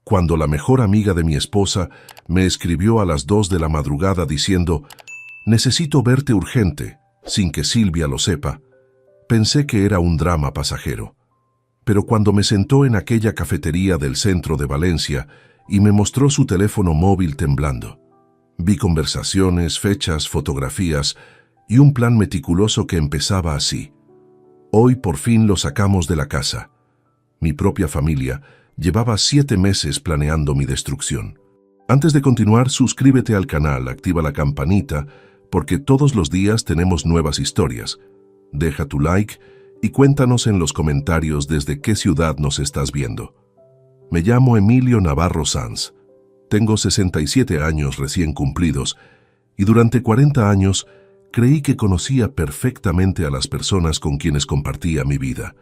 cuando la mejor amiga de mi esposa me escribió a las 2 de la madrugada diciendo: «Necesito verte urgente», sin que Silvia lo sepa. Pensé que era un drama pasajero. Pero cuando me sentó en aquella cafetería del centro de Valencia y me mostró su teléfono móvil temblando, vi conversaciones, fechas, fotografías y un plan meticuloso que empezaba así: «Hoy por fin lo sacamos de la casa». Mi propia familia llevaba 7 meses planeando mi destrucción. Antes de continuar, suscríbete al canal, activa la campanita, porque todos los días tenemos nuevas historias. Deja tu like y cuéntanos en los comentarios desde qué ciudad nos estás viendo. Me llamo Emilio Navarro Sanz. Tengo 67 años recién cumplidos y durante 40 años creí que conocía perfectamente a las personas con quienes compartía mi vida.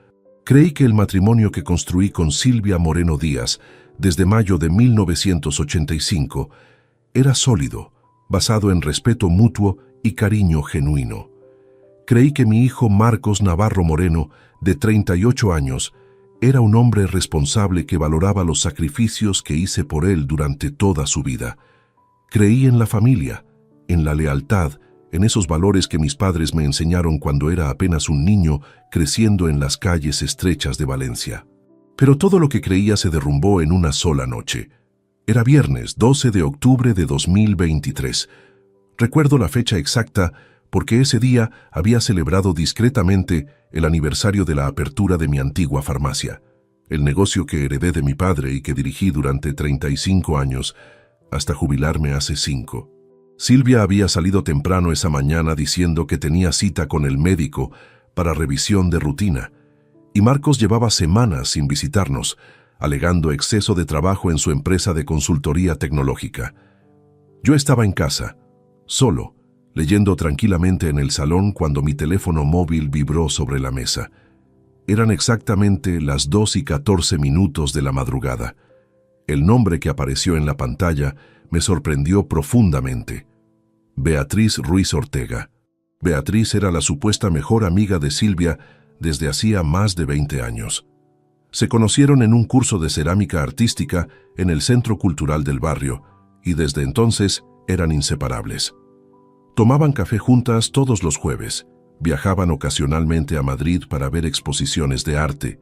Creí que el matrimonio que construí con Silvia Moreno Díaz desde mayo de 1985 era sólido, basado en respeto mutuo y cariño genuino. Creí que mi hijo Marcos Navarro Moreno, de 38 años, era un hombre responsable que valoraba los sacrificios que hice por él durante toda su vida. Creí en la familia, en la lealtad, en esos valores que mis padres me enseñaron cuando era apenas un niño creciendo en las calles estrechas de Valencia. Pero todo lo que creía se derrumbó en una sola noche. Era viernes 12 de octubre de 2023. Recuerdo la fecha exacta porque ese día había celebrado discretamente el aniversario de la apertura de mi antigua farmacia, el negocio que heredé de mi padre y que dirigí durante 35 años, hasta jubilarme hace 5. Silvia había salido temprano esa mañana diciendo que tenía cita con el médico para revisión de rutina, y Marcos llevaba semanas sin visitarnos, alegando exceso de trabajo en su empresa de consultoría tecnológica. Yo estaba en casa, solo, leyendo tranquilamente en el salón cuando mi teléfono móvil vibró sobre la mesa. Eran exactamente las 2:14 de la madrugada. El nombre que apareció en la pantalla me sorprendió profundamente. Beatriz Ruiz Ortega. Beatriz era la supuesta mejor amiga de Silvia desde hacía más de 20 años. Se conocieron en un curso de cerámica artística en el Centro Cultural del barrio y desde entonces eran inseparables. Tomaban café juntas todos los jueves, viajaban ocasionalmente a Madrid para ver exposiciones de arte,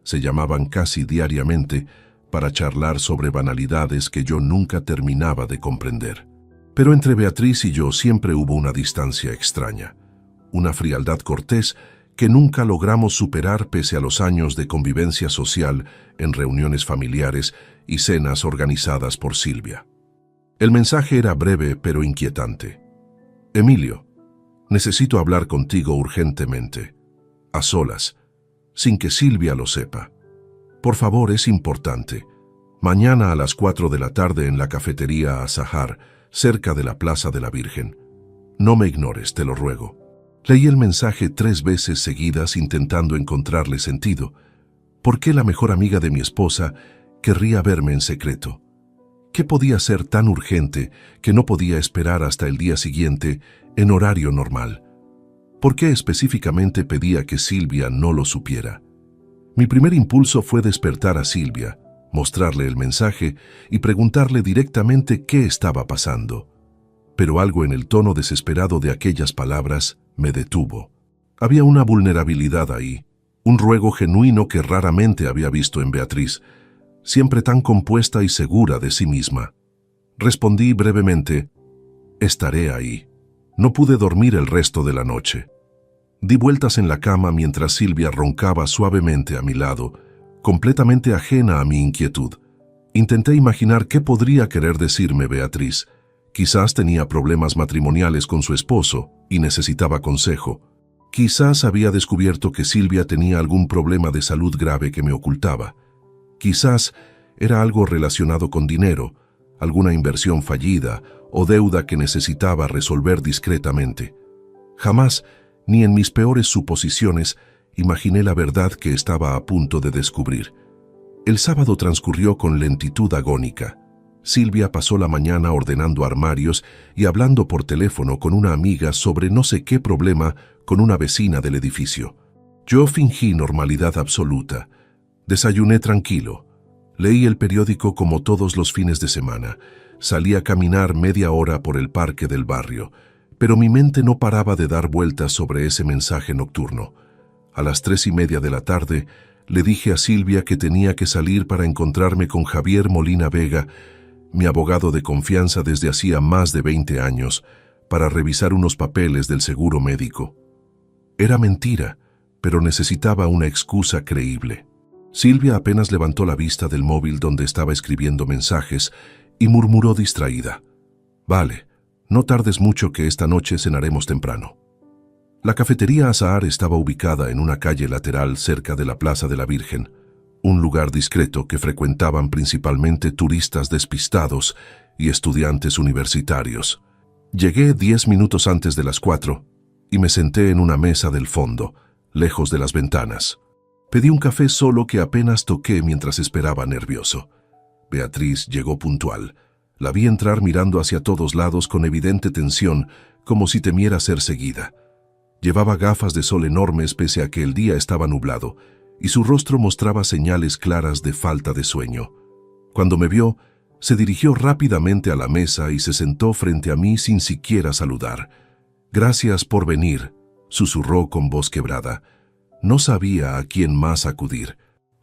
se llamaban casi diariamente para charlar sobre banalidades que yo nunca terminaba de comprender. Pero entre Beatriz y yo siempre hubo una distancia extraña, una frialdad cortés que nunca logramos superar pese a los años de convivencia social en reuniones familiares y cenas organizadas por Silvia. El mensaje era breve pero inquietante. «Emilio, necesito hablar contigo urgentemente, a solas, sin que Silvia lo sepa. Por favor, es importante. Mañana a las 4 de la tarde en la cafetería Azahar, cerca de la Plaza de la Virgen. No me ignores, te lo ruego». Leí el mensaje 3 veces seguidas intentando encontrarle sentido. ¿Por qué la mejor amiga de mi esposa querría verme en secreto? ¿Qué podía ser tan urgente que no podía esperar hasta el día siguiente en horario normal? ¿Por qué específicamente pedía que Silvia no lo supiera? Mi primer impulso fue despertar a Silvia, mostrarle el mensaje y preguntarle directamente qué estaba pasando. Pero algo en el tono desesperado de aquellas palabras me detuvo. Había una vulnerabilidad ahí, un ruego genuino que raramente había visto en Beatriz, siempre tan compuesta y segura de sí misma. Respondí brevemente: «Estaré ahí». No pude dormir el resto de la noche. Di vueltas en la cama mientras Silvia roncaba suavemente a mi lado, completamente ajena a mi inquietud. Intenté imaginar qué podría querer decirme Beatriz. Quizás tenía problemas matrimoniales con su esposo y necesitaba consejo. Quizás había descubierto que Silvia tenía algún problema de salud grave que me ocultaba. Quizás era algo relacionado con dinero, alguna inversión fallida o deuda que necesitaba resolver discretamente. Jamás, ni en mis peores suposiciones, imaginé la verdad que estaba a punto de descubrir. El sábado transcurrió con lentitud agónica. Silvia pasó la mañana ordenando armarios y hablando por teléfono con una amiga sobre no sé qué problema con una vecina del edificio. Yo fingí normalidad absoluta. Desayuné tranquilo. Leí el periódico como todos los fines de semana. Salí a caminar media hora por el parque del barrio, pero mi mente no paraba de dar vueltas sobre ese mensaje nocturno. A las 3:30 de la tarde, le dije a Silvia que tenía que salir para encontrarme con Javier Molina Vega, mi abogado de confianza desde hacía más de 20 años, para revisar unos papeles del seguro médico. Era mentira, pero necesitaba una excusa creíble. Silvia apenas levantó la vista del móvil donde estaba escribiendo mensajes y murmuró distraída: «Vale, no tardes mucho que esta noche cenaremos temprano». La cafetería Azahar estaba ubicada en una calle lateral cerca de la Plaza de la Virgen, un lugar discreto que frecuentaban principalmente turistas despistados y estudiantes universitarios. Llegué 10 minutos antes de las 4 y me senté en una mesa del fondo, lejos de las ventanas. Pedí un café solo que apenas toqué mientras esperaba nervioso. Beatriz llegó puntual. La vi entrar mirando hacia todos lados con evidente tensión, como si temiera ser seguida. Llevaba gafas de sol enormes pese a que el día estaba nublado, y su rostro mostraba señales claras de falta de sueño. Cuando me vio, se dirigió rápidamente a la mesa y se sentó frente a mí sin siquiera saludar. «Gracias por venir», susurró con voz quebrada. No sabía a quién más acudir.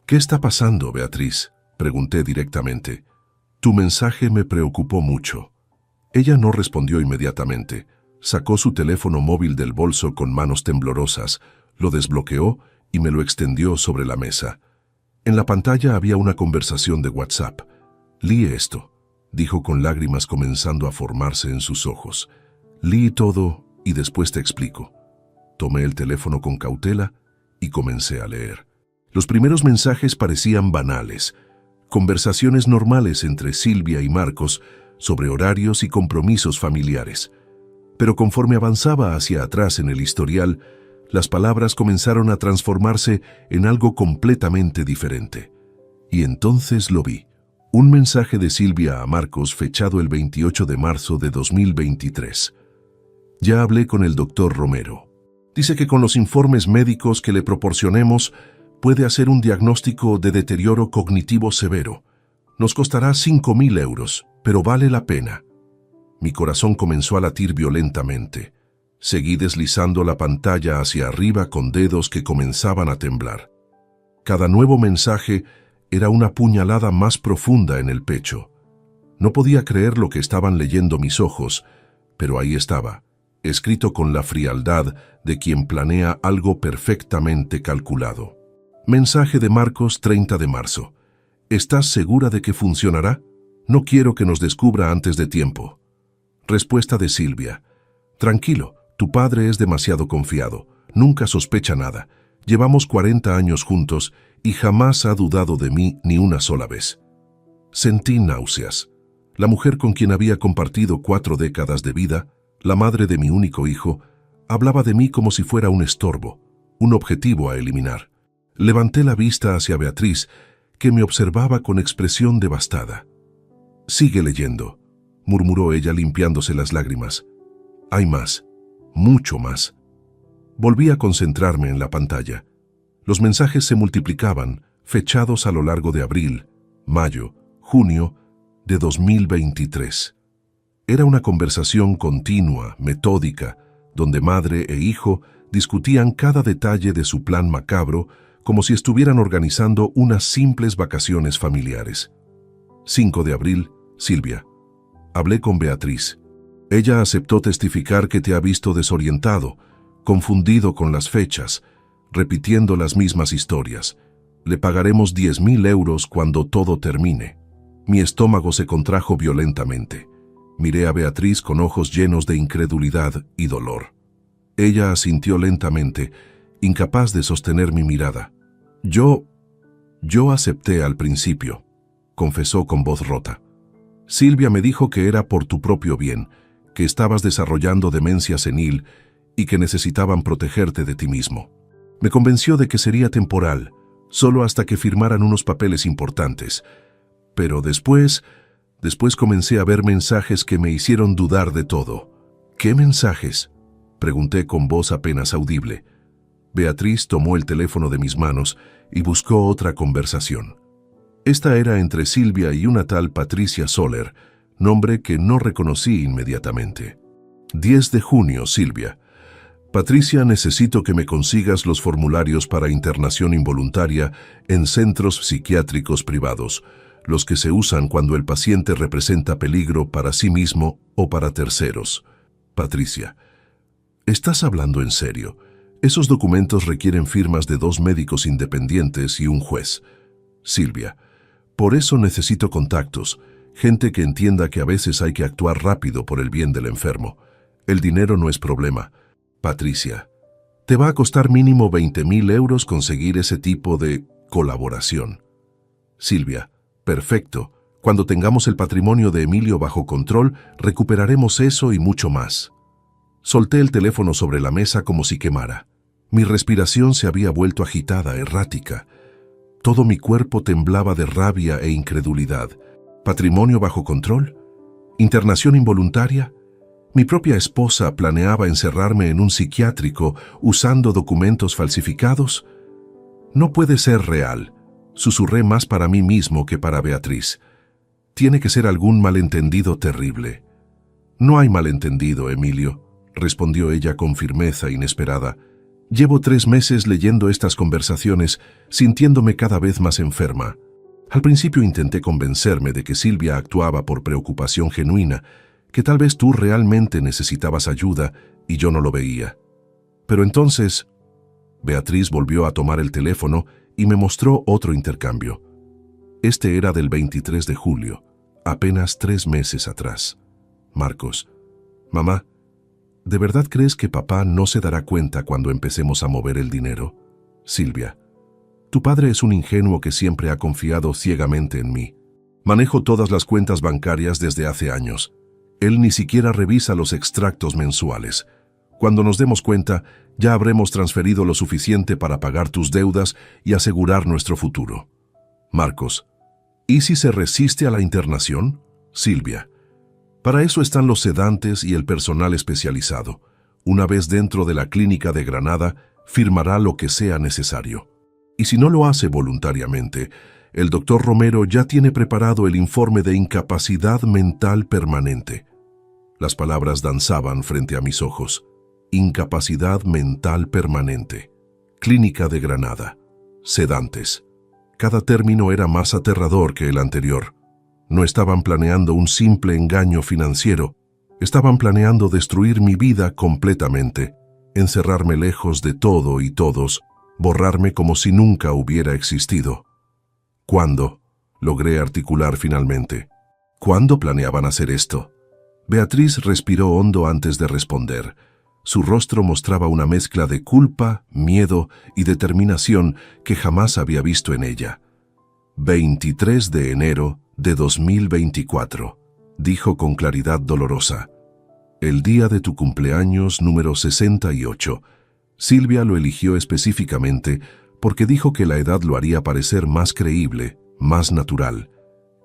«¿Qué está pasando, Beatriz?», pregunté directamente. «Tu mensaje me preocupó mucho». Ella no respondió inmediatamente. Sacó su teléfono móvil del bolso con manos temblorosas, lo desbloqueó y me lo extendió sobre la mesa. En la pantalla había una conversación de WhatsApp. «Lee esto», dijo con lágrimas comenzando a formarse en sus ojos. «Lee todo y después te explico». Tomé el teléfono con cautela y comencé a leer. Los primeros mensajes parecían banales, conversaciones normales entre Silvia y Marcos sobre horarios y compromisos familiares. Pero conforme avanzaba hacia atrás en el historial, las palabras comenzaron a transformarse en algo completamente diferente. Y entonces lo vi. Un mensaje de Silvia a Marcos fechado el 28 de marzo de 2023. «Ya hablé con el doctor Romero. Dice que con los informes médicos que le proporcionemos puede hacer un diagnóstico de deterioro cognitivo severo. Nos costará 5.000 euros, pero vale la pena». Mi corazón comenzó a latir violentamente. Seguí deslizando la pantalla hacia arriba con dedos que comenzaban a temblar. Cada nuevo mensaje era una puñalada más profunda en el pecho. No podía creer lo que estaban leyendo mis ojos, pero ahí estaba, escrito con la frialdad de quien planea algo perfectamente calculado. Mensaje de Marcos, 30 de marzo. «¿Estás segura de que funcionará? No quiero que nos descubra antes de tiempo». Respuesta de Silvia. «Tranquilo, tu padre es demasiado confiado, nunca sospecha nada. Llevamos 40 años juntos y jamás ha dudado de mí ni una sola vez». Sentí náuseas. La mujer con quien había compartido 4 décadas de vida, la madre de mi único hijo, hablaba de mí como si fuera un estorbo, un objetivo a eliminar. Levanté la vista hacia Beatriz, que me observaba con expresión devastada. «Sigue leyendo», murmuró ella limpiándose las lágrimas. «Hay más, mucho más». Volví a concentrarme en la pantalla. Los mensajes se multiplicaban, fechados a lo largo de abril, mayo, junio de 2023. Era una conversación continua, metódica, donde madre e hijo discutían cada detalle de su plan macabro como si estuvieran organizando unas simples vacaciones familiares. 5 de abril, Silvia. Hablé con Beatriz. Ella aceptó testificar que te ha visto desorientado, confundido con las fechas, repitiendo las mismas historias. Le pagaremos 10.000 euros cuando todo termine. Mi estómago se contrajo violentamente. Miré a Beatriz con ojos llenos de incredulidad y dolor. Ella asintió lentamente, incapaz de sostener mi mirada. Yo acepté al principio, confesó con voz rota. Silvia me dijo que era por tu propio bien, que estabas desarrollando demencia senil y que necesitaban protegerte de ti mismo. Me convenció de que sería temporal, solo hasta que firmaran unos papeles importantes. Pero después comencé a ver mensajes que me hicieron dudar de todo. ¿Qué mensajes?, pregunté con voz apenas audible. Beatriz tomó el teléfono de mis manos y buscó otra conversación. Esta era entre Silvia y una tal Patricia Soler, nombre que no reconocí inmediatamente. 10 de junio, Silvia. Patricia, necesito que me consigas los formularios para internación involuntaria en centros psiquiátricos privados, los que se usan cuando el paciente representa peligro para sí mismo o para terceros. Patricia. ¿Estás hablando en serio? Esos documentos requieren firmas de 2 médicos independientes y un juez. Silvia. Por eso necesito contactos, gente que entienda que a veces hay que actuar rápido por el bien del enfermo. El dinero no es problema. Patricia. Te va a costar mínimo 20.000 euros conseguir ese tipo de colaboración. Silvia. Perfecto. Cuando tengamos el patrimonio de Emilio bajo control, recuperaremos eso y mucho más. Solté el teléfono sobre la mesa como si quemara. Mi respiración se había vuelto agitada, errática. Todo mi cuerpo temblaba de rabia e incredulidad. ¿Patrimonio bajo control? ¿Internación involuntaria? Mi propia esposa planeaba encerrarme en un psiquiátrico usando documentos falsificados. No puede ser real, susurré más para mí mismo que para Beatriz. Tiene que ser algún malentendido terrible. No hay malentendido, Emilio, respondió ella con firmeza inesperada. Llevo 3 meses leyendo estas conversaciones, sintiéndome cada vez más enferma. Al principio intenté convencerme de que Silvia actuaba por preocupación genuina, que tal vez tú realmente necesitabas ayuda y yo no lo veía. Pero entonces, Beatriz volvió a tomar el teléfono y me mostró otro intercambio. Este era del 23 de julio, apenas 3 meses atrás. Marcos. Mamá, ¿de verdad crees que papá no se dará cuenta cuando empecemos a mover el dinero? Silvia. Tu padre es un ingenuo que siempre ha confiado ciegamente en mí. Manejo todas las cuentas bancarias desde hace años. Él ni siquiera revisa los extractos mensuales. Cuando nos demos cuenta, ya habremos transferido lo suficiente para pagar tus deudas y asegurar nuestro futuro. Marcos. ¿Y si se resiste a la internación? Silvia. Para eso están los sedantes y el personal especializado. Una vez dentro de la clínica de Granada, firmará lo que sea necesario. Y si no lo hace voluntariamente, el doctor Romero ya tiene preparado el informe de incapacidad mental permanente. Las palabras danzaban frente a mis ojos. Incapacidad mental permanente. Clínica de Granada. Sedantes. Cada término era más aterrador que el anterior. No estaban planeando un simple engaño financiero. Estaban planeando destruir mi vida completamente, encerrarme lejos de todo y todos, borrarme como si nunca hubiera existido. ¿Cuándo? Logré articular finalmente. ¿Cuándo planeaban hacer esto? Beatriz respiró hondo antes de responder. Su rostro mostraba una mezcla de culpa, miedo y determinación que jamás había visto en ella. 23 de enero de 2024, dijo con claridad dolorosa. El día de tu cumpleaños número 68. Silvia lo eligió específicamente porque dijo que la edad lo haría parecer más creíble, más natural,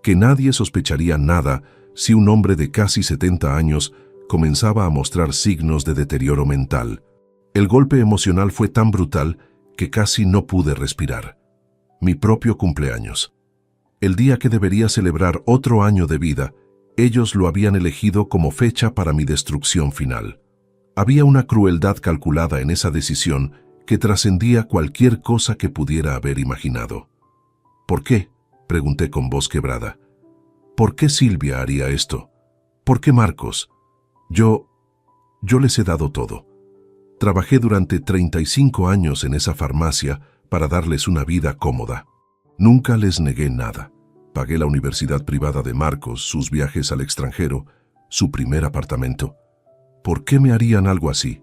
que nadie sospecharía nada si un hombre de casi 70 años comenzaba a mostrar signos de deterioro mental. El golpe emocional fue tan brutal que casi no pude respirar. Mi propio cumpleaños. El día que debería celebrar otro año de vida, ellos lo habían elegido como fecha para mi destrucción final. Había una crueldad calculada en esa decisión que trascendía cualquier cosa que pudiera haber imaginado. ¿Por qué?, pregunté con voz quebrada. ¿Por qué Silvia haría esto? ¿Por qué Marcos? Yo les he dado todo. Trabajé durante 35 años en esa farmacia para darles una vida cómoda. Nunca les negué nada. Pagué la universidad privada de Marcos, sus viajes al extranjero, su primer apartamento. ¿Por qué me harían algo así?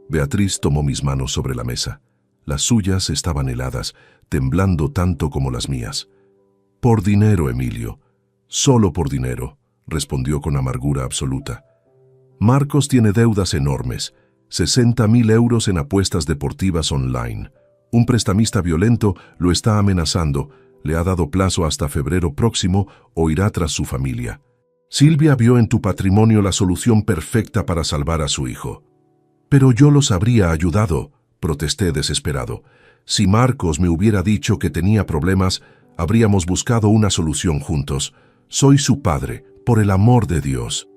Beatriz tomó mis manos sobre la mesa. Las suyas estaban heladas, temblando tanto como las mías. Por dinero, Emilio. Solo por dinero, respondió con amargura absoluta. Marcos tiene deudas enormes, 60.000 euros en apuestas deportivas online. Un prestamista violento lo está amenazando, le ha dado plazo hasta febrero próximo o irá tras su familia. Silvia vio en tu patrimonio la solución perfecta para salvar a su hijo. Pero yo los habría ayudado, protesté desesperado. Si Marcos me hubiera dicho que tenía problemas, Habríamos buscado una solución juntos. Soy su padre, por el amor de Dios.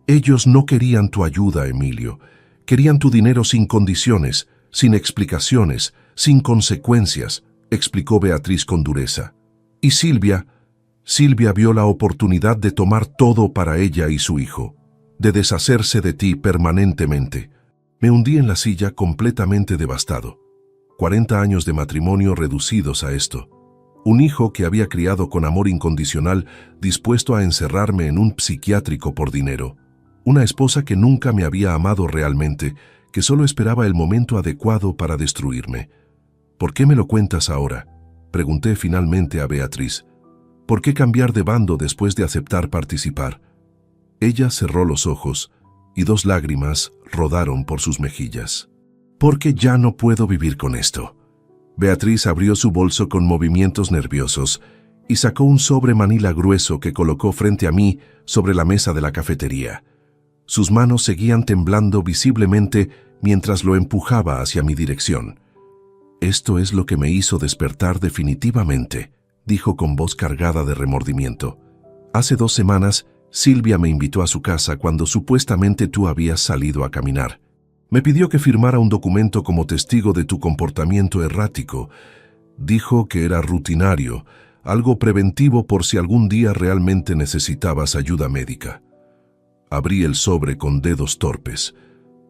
Ellos no querían tu ayuda, Emilio. Querían tu dinero sin condiciones, sin explicaciones, sin consecuencias, explicó Beatriz con dureza. Y Silvia vio la oportunidad de tomar todo para ella y su hijo, de deshacerse de ti permanentemente. Me hundí en la silla completamente devastado. 40 años de matrimonio reducidos a esto. Un hijo que había criado con amor incondicional, dispuesto a encerrarme en un psiquiátrico por dinero. Una esposa que nunca me había amado realmente, que solo esperaba el momento adecuado para destruirme. ¿Por qué me lo cuentas ahora?, pregunté finalmente a Beatriz. ¿Por qué cambiar de bando después de aceptar participar? Ella cerró los ojos y 2 lágrimas rodaron por sus mejillas. Porque ya no puedo vivir con esto. Beatriz abrió su bolso con movimientos nerviosos y sacó un sobre manila grueso que colocó frente a mí sobre la mesa de la cafetería. Sus manos seguían temblando visiblemente mientras lo empujaba hacia mi dirección. Esto es lo que me hizo despertar definitivamente, dijo con voz cargada de remordimiento. Hace 2 semanas, Silvia me invitó a su casa cuando supuestamente tú habías salido a caminar. Me pidió que firmara un documento como testigo de tu comportamiento errático. Dijo que era rutinario, algo preventivo por si algún día realmente necesitabas ayuda médica. Abrí el sobre con dedos torpes.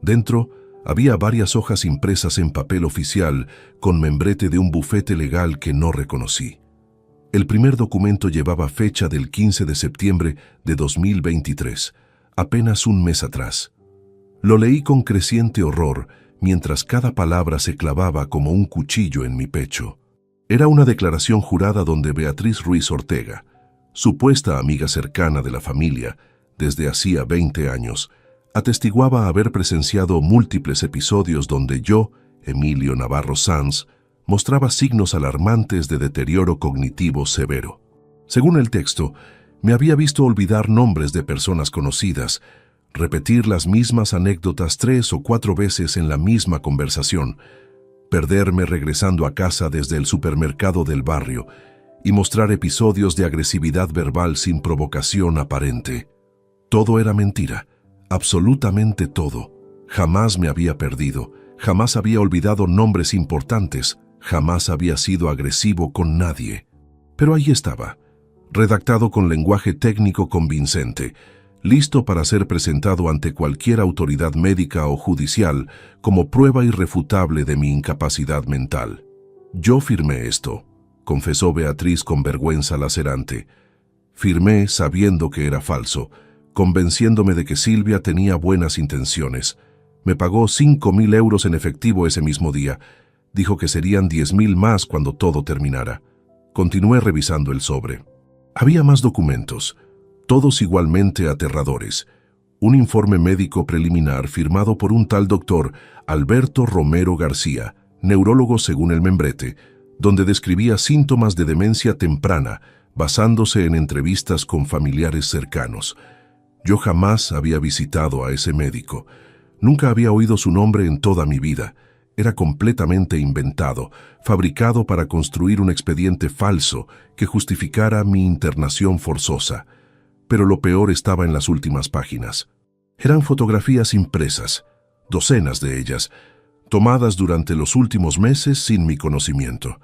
Dentro había varias hojas impresas en papel oficial con membrete de un bufete legal que no reconocí. El primer documento llevaba fecha del 15 de septiembre de 2023, apenas un mes atrás. Lo leí con creciente horror mientras cada palabra se clavaba como un cuchillo en mi pecho. Era una declaración jurada donde Beatriz Ruiz Ortega, supuesta amiga cercana de la familia desde hacía 20 años, atestiguaba haber presenciado múltiples episodios donde yo, Emilio Navarro Sanz, mostraba signos alarmantes de deterioro cognitivo severo. Según el texto, me había visto olvidar nombres de personas conocidas, repetir las mismas anécdotas 3 o 4 veces en la misma conversación, perderme regresando a casa desde el supermercado del barrio y mostrar episodios de agresividad verbal sin provocación aparente. Todo era mentira, absolutamente todo. Jamás me había perdido, jamás había olvidado nombres importantes, jamás había sido agresivo con nadie. Pero ahí estaba, redactado con lenguaje técnico convincente, listo para ser presentado ante cualquier autoridad médica o judicial como prueba irrefutable de mi incapacidad mental. Yo firmé esto, confesó Beatriz con vergüenza lacerante. Firmé sabiendo que era falso, convenciéndome de que Silvia tenía buenas intenciones. Me pagó 5.000 euros en efectivo ese mismo día. Dijo que serían 10.000 más cuando todo terminara. Continué revisando el sobre. Había más documentos, todos igualmente aterradores. Un informe médico preliminar firmado por un tal doctor Alberto Romero García, neurólogo según el membrete, donde describía síntomas de demencia temprana, basándose en entrevistas con familiares cercanos. Yo jamás había visitado a ese médico. Nunca había oído su nombre en toda mi vida. Era completamente inventado, fabricado para construir un expediente falso que justificara mi internación forzosa. Pero lo peor estaba en las últimas páginas. Eran fotografías impresas, docenas de ellas, tomadas durante los últimos meses sin mi conocimiento.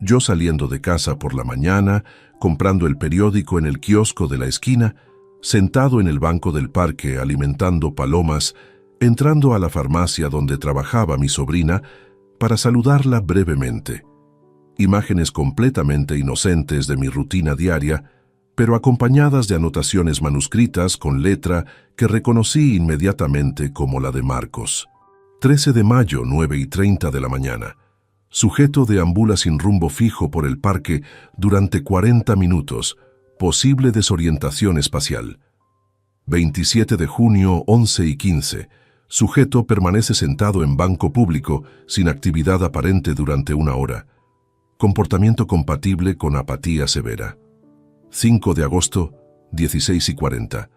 Yo saliendo de casa por la mañana, comprando el periódico en el kiosco de la esquina, sentado en el banco del parque alimentando palomas, entrando a la farmacia donde trabajaba mi sobrina para saludarla brevemente. Imágenes completamente inocentes de mi rutina diaria, pero acompañadas de anotaciones manuscritas con letra que reconocí inmediatamente como la de Marcos. 13 de mayo, 9:30 de la mañana. Sujeto deambula sin rumbo fijo por el parque durante 40 minutos. Posible desorientación espacial. 27 de junio, 11:15. Sujeto permanece sentado en banco público sin actividad aparente durante 1 hora. Comportamiento compatible con apatía severa. 5 de agosto, 16:40.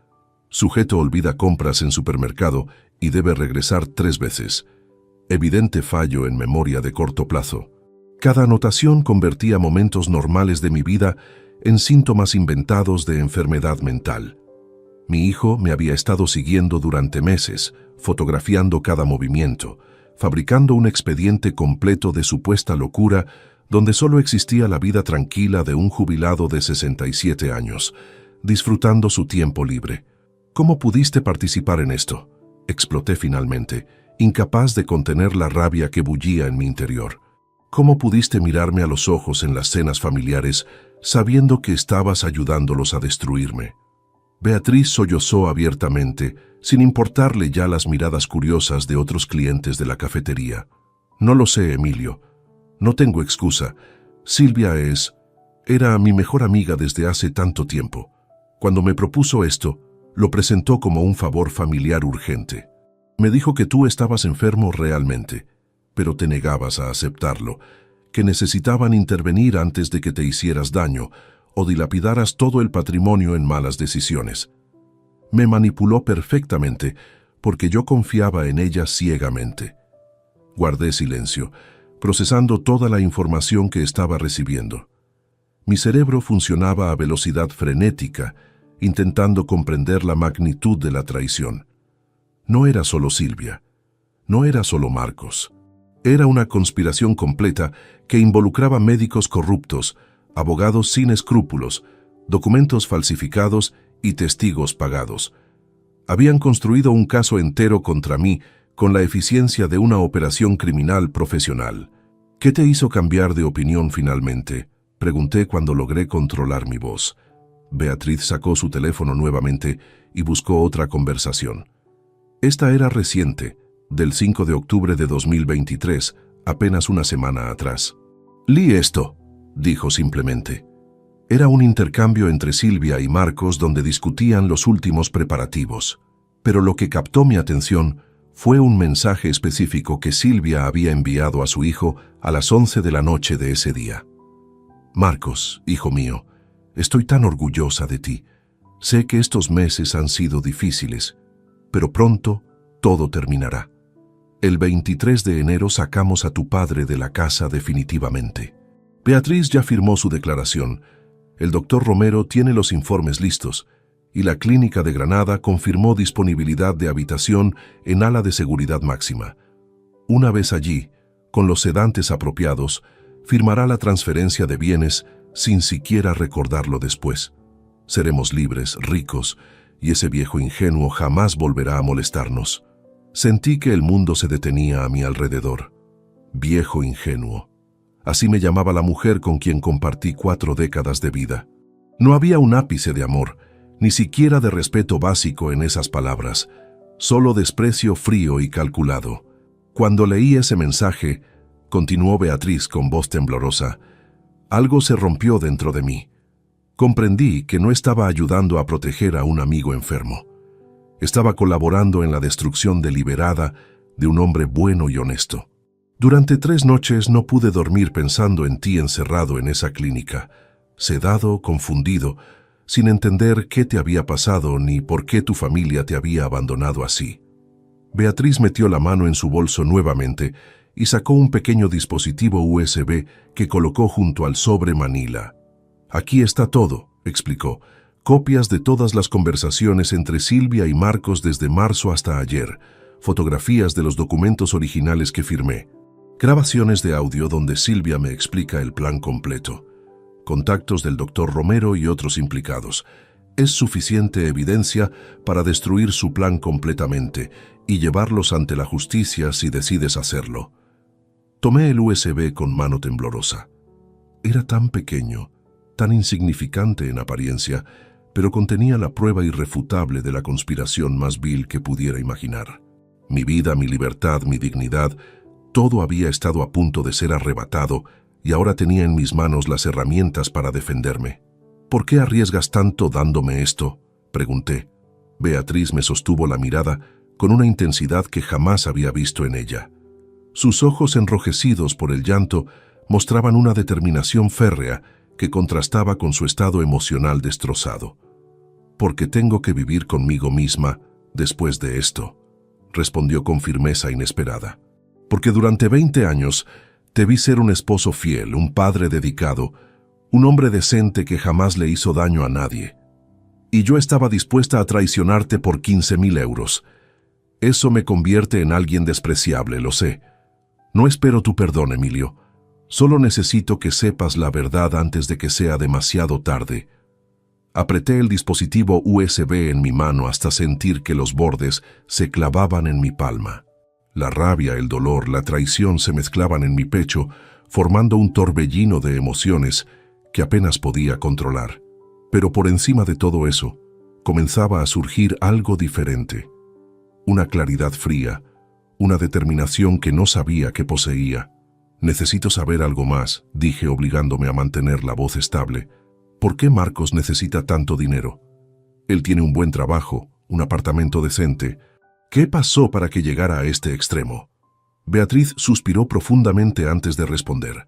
Sujeto olvida compras en supermercado y debe regresar 3 veces. Evidente fallo en memoria de corto plazo. Cada anotación convertía momentos normales de mi vida en síntomas inventados de enfermedad mental. Mi hijo me había estado siguiendo durante meses, fotografiando cada movimiento, fabricando un expediente completo de supuesta locura donde solo existía la vida tranquila de un jubilado de 67 años, disfrutando su tiempo libre. ¿Cómo pudiste participar en esto?, exploté finalmente, incapaz de contener la rabia que bullía en mi interior. ¿Cómo pudiste mirarme a los ojos en las cenas familiares sabiendo que estabas ayudándolos a destruirme? Beatriz sollozó abiertamente, sin importarle ya las miradas curiosas de otros clientes de la cafetería. No lo sé, Emilio. No tengo excusa. Silvia era mi mejor amiga desde hace tanto tiempo. Cuando me propuso esto, lo presentó como un favor familiar urgente. Me dijo que tú estabas enfermo realmente, pero te negabas a aceptarlo, que necesitaban intervenir antes de que te hicieras daño o dilapidaras todo el patrimonio en malas decisiones. Me manipuló perfectamente porque yo confiaba en ella ciegamente. Guardé silencio, procesando toda la información que estaba recibiendo. Mi cerebro funcionaba a velocidad frenética, intentando comprender la magnitud de la traición. No era solo Silvia, no era solo Marcos. Era una conspiración completa que involucraba médicos corruptos, abogados sin escrúpulos, documentos falsificados y testigos pagados. Habían construido un caso entero contra mí con la eficiencia de una operación criminal profesional. ¿Qué te hizo cambiar de opinión finalmente?, pregunté cuando logré controlar mi voz. Beatriz sacó su teléfono nuevamente y buscó otra conversación. Esta era reciente, del 5 de octubre de 2023, apenas una semana atrás. «Leí esto», dijo simplemente. Era un intercambio entre Silvia y Marcos donde discutían los últimos preparativos. Pero lo que captó mi atención fue un mensaje específico que Silvia había enviado a su hijo a las 11 de la noche de ese día. «Marcos, hijo mío, estoy tan orgullosa de ti. Sé que estos meses han sido difíciles, pero pronto todo terminará. El 23 de enero sacamos a tu padre de la casa definitivamente». Beatriz ya firmó su declaración. El doctor Romero tiene los informes listos y la clínica de Granada confirmó disponibilidad de habitación en ala de seguridad máxima. Una vez allí, con los sedantes apropiados, firmará la transferencia de bienes sin siquiera recordarlo después. Seremos libres, ricos, y ese viejo ingenuo jamás volverá a molestarnos. Sentí que el mundo se detenía a mi alrededor. Viejo ingenuo. Así me llamaba la mujer con quien compartí 4 décadas de vida. No había un ápice de amor, ni siquiera de respeto básico en esas palabras, solo desprecio frío y calculado. Cuando leí ese mensaje, continuó Beatriz con voz temblorosa, algo se rompió dentro de mí. Comprendí que no estaba ayudando a proteger a un amigo enfermo. Estaba colaborando en la destrucción deliberada de un hombre bueno y honesto. Durante 3 noches no pude dormir pensando en ti encerrado en esa clínica, sedado, confundido, sin entender qué te había pasado ni por qué tu familia te había abandonado así. Beatriz metió la mano en su bolso nuevamente y sacó un pequeño dispositivo USB que colocó junto al sobre manila. «Aquí está todo», explicó, «copias de todas las conversaciones entre Silvia y Marcos desde marzo hasta ayer, fotografías de los documentos originales que firmé, grabaciones de audio donde Silvia me explica el plan completo, contactos del doctor Romero y otros implicados. Es suficiente evidencia para destruir su plan completamente y llevarlos ante la justicia si decides hacerlo». Tomé el USB con mano temblorosa. Era tan pequeño, tan insignificante en apariencia, pero contenía la prueba irrefutable de la conspiración más vil que pudiera imaginar. Mi vida, mi libertad, mi dignidad, todo había estado a punto de ser arrebatado y ahora tenía en mis manos las herramientas para defenderme. «¿Por qué arriesgas tanto dándome esto?», pregunté. Beatriz me sostuvo la mirada con una intensidad que jamás había visto en ella. Sus ojos enrojecidos por el llanto mostraban una determinación férrea que contrastaba con su estado emocional destrozado. «Porque tengo que vivir conmigo misma después de esto», respondió con firmeza inesperada. «Porque durante 20 años Te vi ser un esposo fiel, un padre dedicado, un hombre decente que jamás le hizo daño a nadie. Y yo estaba dispuesta a traicionarte por 15.000 euros. Eso me convierte en alguien despreciable, lo sé. No espero tu perdón, Emilio. Solo necesito que sepas la verdad antes de que sea demasiado tarde. Apreté el dispositivo USB en mi mano hasta sentir que los bordes se clavaban en mi palma. La rabia, el dolor, la traición se mezclaban en mi pecho, formando un torbellino de emociones que apenas podía controlar. Pero por encima de todo eso, comenzaba a surgir algo diferente. Una claridad fría, una determinación que no sabía que poseía. Necesito saber algo más, dije obligándome a mantener la voz estable. ¿Por qué Marcos necesita tanto dinero? Él tiene un buen trabajo, un apartamento decente. ¿Qué pasó para que llegara a este extremo? Beatriz suspiró profundamente antes de responder.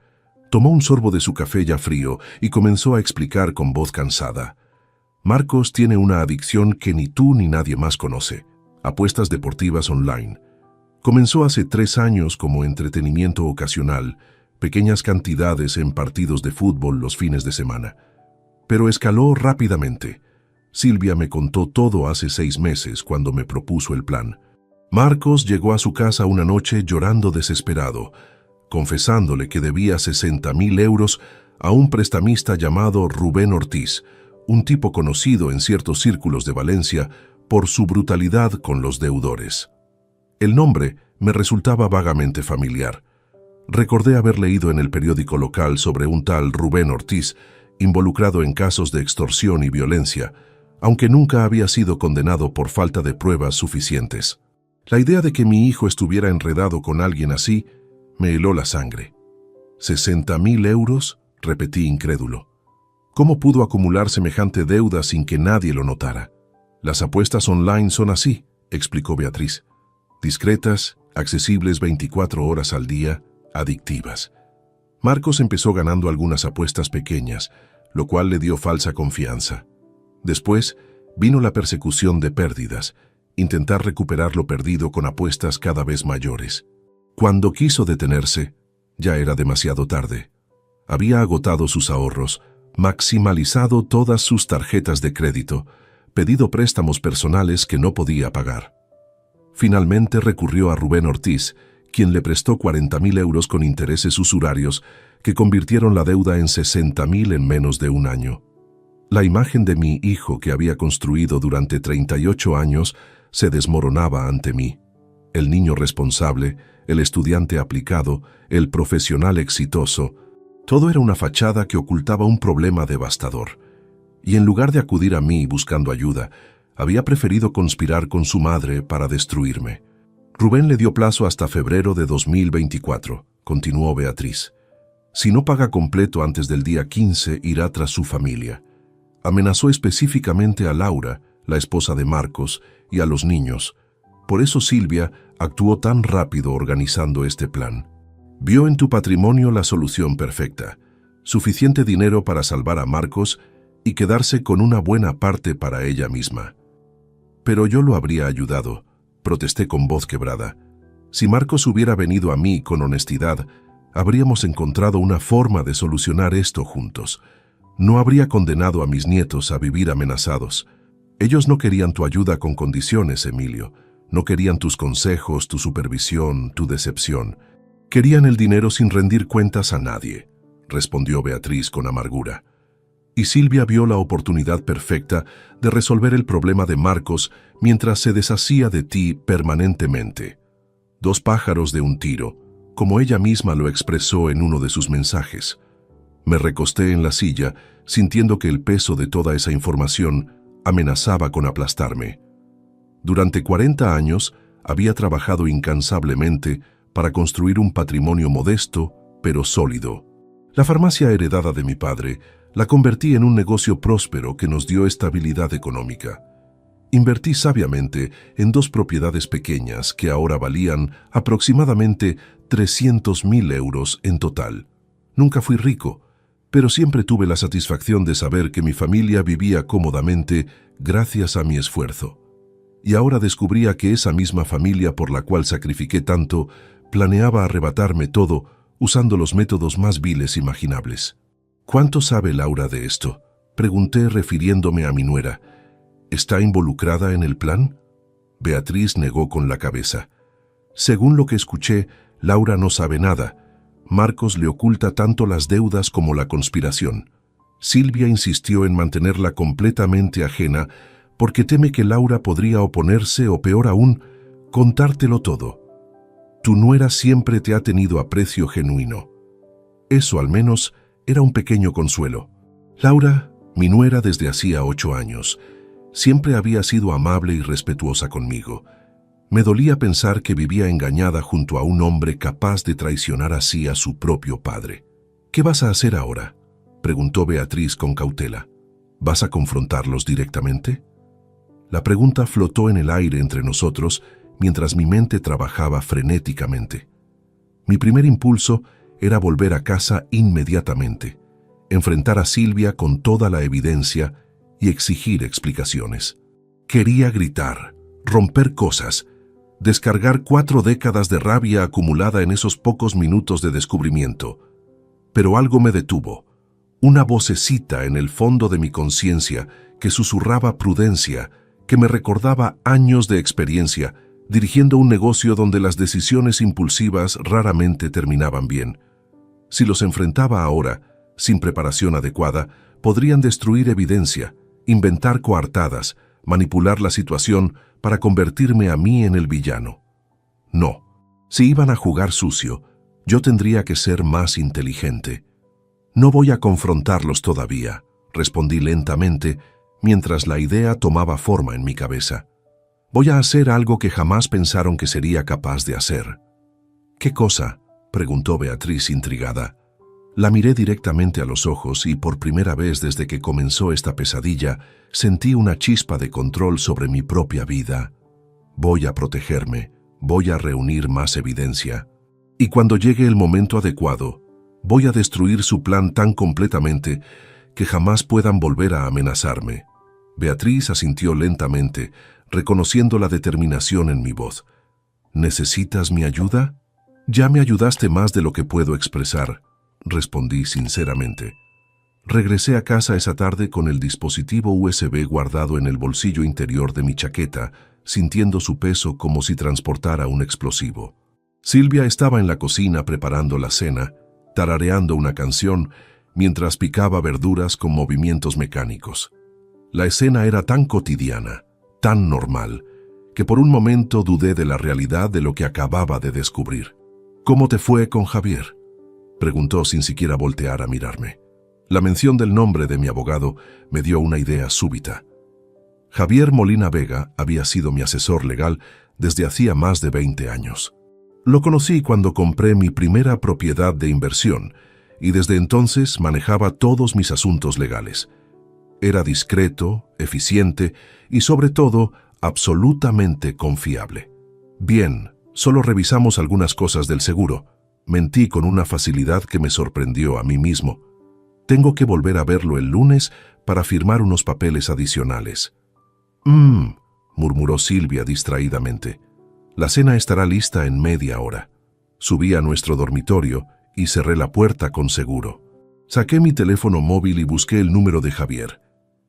Tomó un sorbo de su café ya frío y comenzó a explicar con voz cansada. Marcos tiene una adicción que ni tú ni nadie más conoce. Apuestas deportivas online. Comenzó hace 3 años como entretenimiento ocasional, pequeñas cantidades en partidos de fútbol los fines de semana. Pero escaló rápidamente. Silvia me contó todo hace 6 meses cuando me propuso el plan. Marcos llegó a su casa una noche llorando desesperado, confesándole que debía 60.000 euros a un prestamista llamado Rubén Ortiz, un tipo conocido en ciertos círculos de Valencia por su brutalidad con los deudores. El nombre me resultaba vagamente familiar. Recordé haber leído en el periódico local sobre un tal Rubén Ortiz, involucrado en casos de extorsión y violencia, aunque nunca había sido condenado por falta de pruebas suficientes. La idea de que mi hijo estuviera enredado con alguien así me heló la sangre. ¿60.000 euros? Repetí incrédulo. ¿Cómo pudo acumular semejante deuda sin que nadie lo notara? Las apuestas online son así, explicó Beatriz. Discretas, accesibles 24 horas al día, adictivas. Marcos empezó ganando algunas apuestas pequeñas, lo cual le dio falsa confianza. Después vino la persecución de pérdidas, intentar recuperar lo perdido con apuestas cada vez mayores. Cuando quiso detenerse, ya era demasiado tarde. Había agotado sus ahorros, maximalizado todas sus tarjetas de crédito, pedido préstamos personales que no podía pagar. Finalmente recurrió a Rubén Ortiz, quien le prestó 40.000 euros con intereses usurarios que convirtieron la deuda en 60.000 en menos de un año. La imagen de mi hijo que había construido durante 38 años se desmoronaba ante mí. El niño responsable, el estudiante aplicado, el profesional exitoso, todo era una fachada que ocultaba un problema devastador. Y en lugar de acudir a mí buscando ayuda, había preferido conspirar con su madre para destruirme. Rubén le dio plazo hasta febrero de 2024, continuó Beatriz. Si no paga completo antes del día 15, irá tras su familia. Amenazó específicamente a Laura, la esposa de Marcos, y a los niños. Por eso Silvia actuó tan rápido organizando este plan. Vio en tu patrimonio la solución perfecta. Suficiente dinero para salvar a Marcos y quedarse con una buena parte para ella misma. Pero yo lo habría ayudado, protesté con voz quebrada. Si Marcos hubiera venido a mí con honestidad, habríamos encontrado una forma de solucionar esto juntos. No habría condenado a mis nietos a vivir amenazados. Ellos no querían tu ayuda con condiciones, Emilio. No querían tus consejos, tu supervisión, tu decepción. Querían el dinero sin rendir cuentas a nadie, respondió Beatriz con amargura. Y Silvia vio la oportunidad perfecta de resolver el problema de Marcos mientras se deshacía de ti permanentemente. 2 pájaros de un tiro, como ella misma lo expresó en uno de sus mensajes. Me recosté en la silla, sintiendo que el peso de toda esa información amenazaba con aplastarme. Durante 40 años había trabajado incansablemente para construir un patrimonio modesto, pero sólido. La farmacia heredada de mi padre la convertí en un negocio próspero que nos dio estabilidad económica. Invertí sabiamente en 2 propiedades pequeñas que ahora valían aproximadamente 300.000 euros en total. Nunca fui rico, pero siempre tuve la satisfacción de saber que mi familia vivía cómodamente gracias a mi esfuerzo. Y ahora descubría que esa misma familia por la cual sacrifiqué tanto planeaba arrebatarme todo usando los métodos más viles imaginables. ¿Cuánto sabe Laura de esto?, pregunté refiriéndome a mi nuera. ¿Está involucrada en el plan? Beatriz negó con la cabeza. Según lo que escuché, Laura no sabe nada. Marcos le oculta tanto las deudas como la conspiración. Silvia insistió en mantenerla completamente ajena porque teme que Laura podría oponerse o, peor aún, contártelo todo. Tu nuera siempre te ha tenido aprecio genuino. Eso, al menos, era un pequeño consuelo. Laura, mi nuera desde hacía 8 años, siempre había sido amable y respetuosa conmigo. Me dolía pensar que vivía engañada junto a un hombre capaz de traicionar así a su propio padre. ¿Qué vas a hacer ahora?, preguntó Beatriz con cautela. ¿Vas a confrontarlos directamente? La pregunta flotó en el aire entre nosotros mientras mi mente trabajaba frenéticamente. Mi primer impulso era volver a casa inmediatamente, enfrentar a Silvia con toda la evidencia y exigir explicaciones. Quería gritar, romper cosas, descargar 4 décadas de rabia acumulada en esos pocos minutos de descubrimiento. Pero algo me detuvo, una vocecita en el fondo de mi conciencia que susurraba prudencia, que me recordaba años de experiencia dirigiendo un negocio donde las decisiones impulsivas raramente terminaban bien. Si los enfrentaba ahora, sin preparación adecuada, podrían destruir evidencia, inventar coartadas, manipular la situación para convertirme a mí en el villano. No, si iban a jugar sucio, yo tendría que ser más inteligente. No voy a confrontarlos todavía, respondí lentamente, mientras la idea tomaba forma en mi cabeza. Voy a hacer algo que jamás pensaron que sería capaz de hacer. ¿Qué cosa?, preguntó Beatriz intrigada. La miré directamente a los ojos y por primera vez desde que comenzó esta pesadilla, sentí una chispa de control sobre mi propia vida. Voy a protegerme, voy a reunir más evidencia. Y cuando llegue el momento adecuado, voy a destruir su plan tan completamente que jamás puedan volver a amenazarme. Beatriz asintió lentamente, reconociendo la determinación en mi voz. ¿Necesitas mi ayuda? Ya me ayudaste más de lo que puedo expresar, respondí sinceramente. Regresé a casa esa tarde con el dispositivo USB guardado en el bolsillo interior de mi chaqueta, sintiendo su peso como si transportara un explosivo. Silvia estaba en la cocina preparando la cena, tarareando una canción, mientras picaba verduras con movimientos mecánicos. La escena era tan cotidiana, tan normal, que por un momento dudé de la realidad de lo que acababa de descubrir. ¿Cómo te fue con Javier?, preguntó sin siquiera voltear a mirarme. La mención del nombre de mi abogado me dio una idea súbita. Javier Molina Vega había sido mi asesor legal desde hacía más de 20 años. Lo conocí cuando compré mi primera propiedad de inversión y desde entonces manejaba todos mis asuntos legales. Era discreto, eficiente y sobre todo absolutamente confiable. Bien, solo revisamos algunas cosas del seguro. Mentí con una facilidad que me sorprendió a mí mismo. Tengo que volver a verlo el lunes para firmar unos papeles adicionales. Murmuró Silvia distraídamente. La cena estará lista en media hora. Subí a nuestro dormitorio y cerré la puerta con seguro. Saqué mi teléfono móvil y busqué el número de Javier.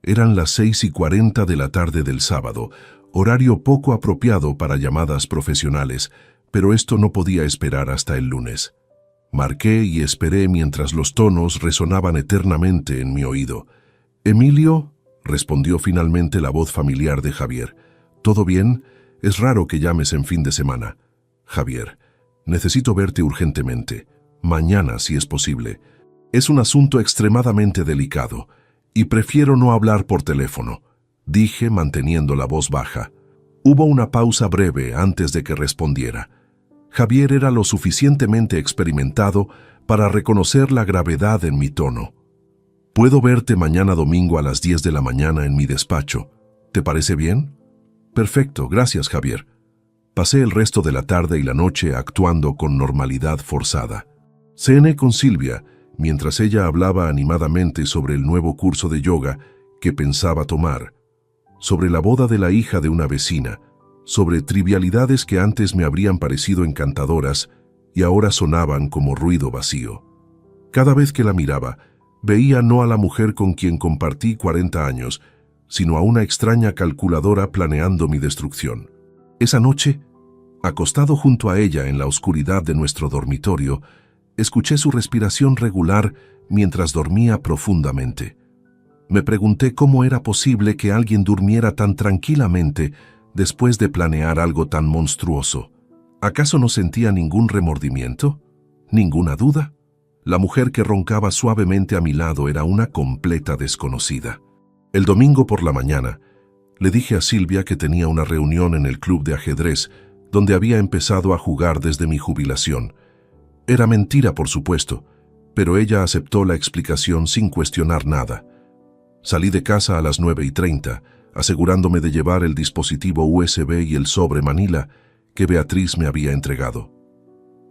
Eran las 6:40 de la tarde del sábado, horario poco apropiado para llamadas profesionales, pero esto no podía esperar hasta el lunes. Marqué y esperé mientras los tonos resonaban eternamente en mi oído. «Emilio», respondió finalmente la voz familiar de Javier. «¿Todo bien? Es raro que llames en fin de semana». «Javier, necesito verte urgentemente. Mañana, si es posible. Es un asunto extremadamente delicado y prefiero no hablar por teléfono», dije manteniendo la voz baja. Hubo una pausa breve antes de que respondiera. Javier era lo suficientemente experimentado para reconocer la gravedad en mi tono. «Puedo verte mañana domingo a las 10 de la mañana en mi despacho. ¿Te parece bien?» «Perfecto, gracias, Javier». Pasé el resto de la tarde y la noche actuando con normalidad forzada. Cené con Silvia, mientras ella hablaba animadamente sobre el nuevo curso de yoga que pensaba tomar, sobre la boda de la hija de una vecina, sobre trivialidades que antes me habrían parecido encantadoras y ahora sonaban como ruido vacío. Cada vez que la miraba, veía no a la mujer con quien compartí 40 años, sino a una extraña calculadora planeando mi destrucción. Esa noche, acostado junto a ella en la oscuridad de nuestro dormitorio, escuché su respiración regular mientras dormía profundamente. Me pregunté cómo era posible que alguien durmiera tan tranquilamente después de planear algo tan monstruoso. ¿Acaso no sentía ningún remordimiento? ¿Ninguna duda? La mujer que roncaba suavemente a mi lado era una completa desconocida. El domingo por la mañana, le dije a Silvia que tenía una reunión en el club de ajedrez donde había empezado a jugar desde mi jubilación. Era mentira, por supuesto, pero ella aceptó la explicación sin cuestionar nada. Salí de casa a las 9:30, asegurándome de llevar el dispositivo USB y el sobre Manila que Beatriz me había entregado.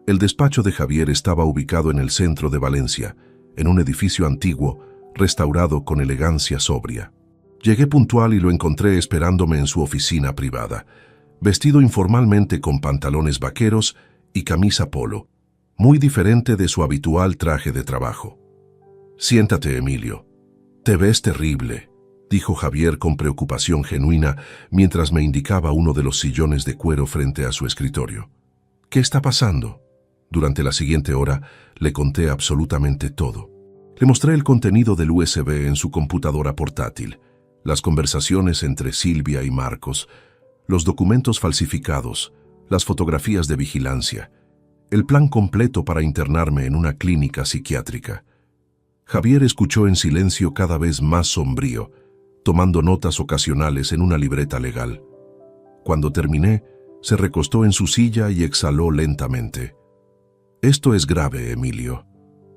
El despacho de Javier estaba ubicado en el centro de Valencia, en un edificio antiguo, restaurado con elegancia sobria. Llegué puntual y lo encontré esperándome en su oficina privada, vestido informalmente con pantalones vaqueros y camisa polo, muy diferente de su habitual traje de trabajo. «Siéntate, Emilio. Te ves terrible», dijo Javier con preocupación genuina mientras me indicaba uno de los sillones de cuero frente a su escritorio. «¿Qué está pasando?». Durante la siguiente hora le conté absolutamente todo. Le mostré el contenido del USB en su computadora portátil, las conversaciones entre Silvia y Marcos, los documentos falsificados, las fotografías de vigilancia, el plan completo para internarme en una clínica psiquiátrica. Javier escuchó en silencio cada vez más sombrío, tomando notas ocasionales en una libreta legal. Cuando terminé, se recostó en su silla y exhaló lentamente. «Esto es grave, Emilio.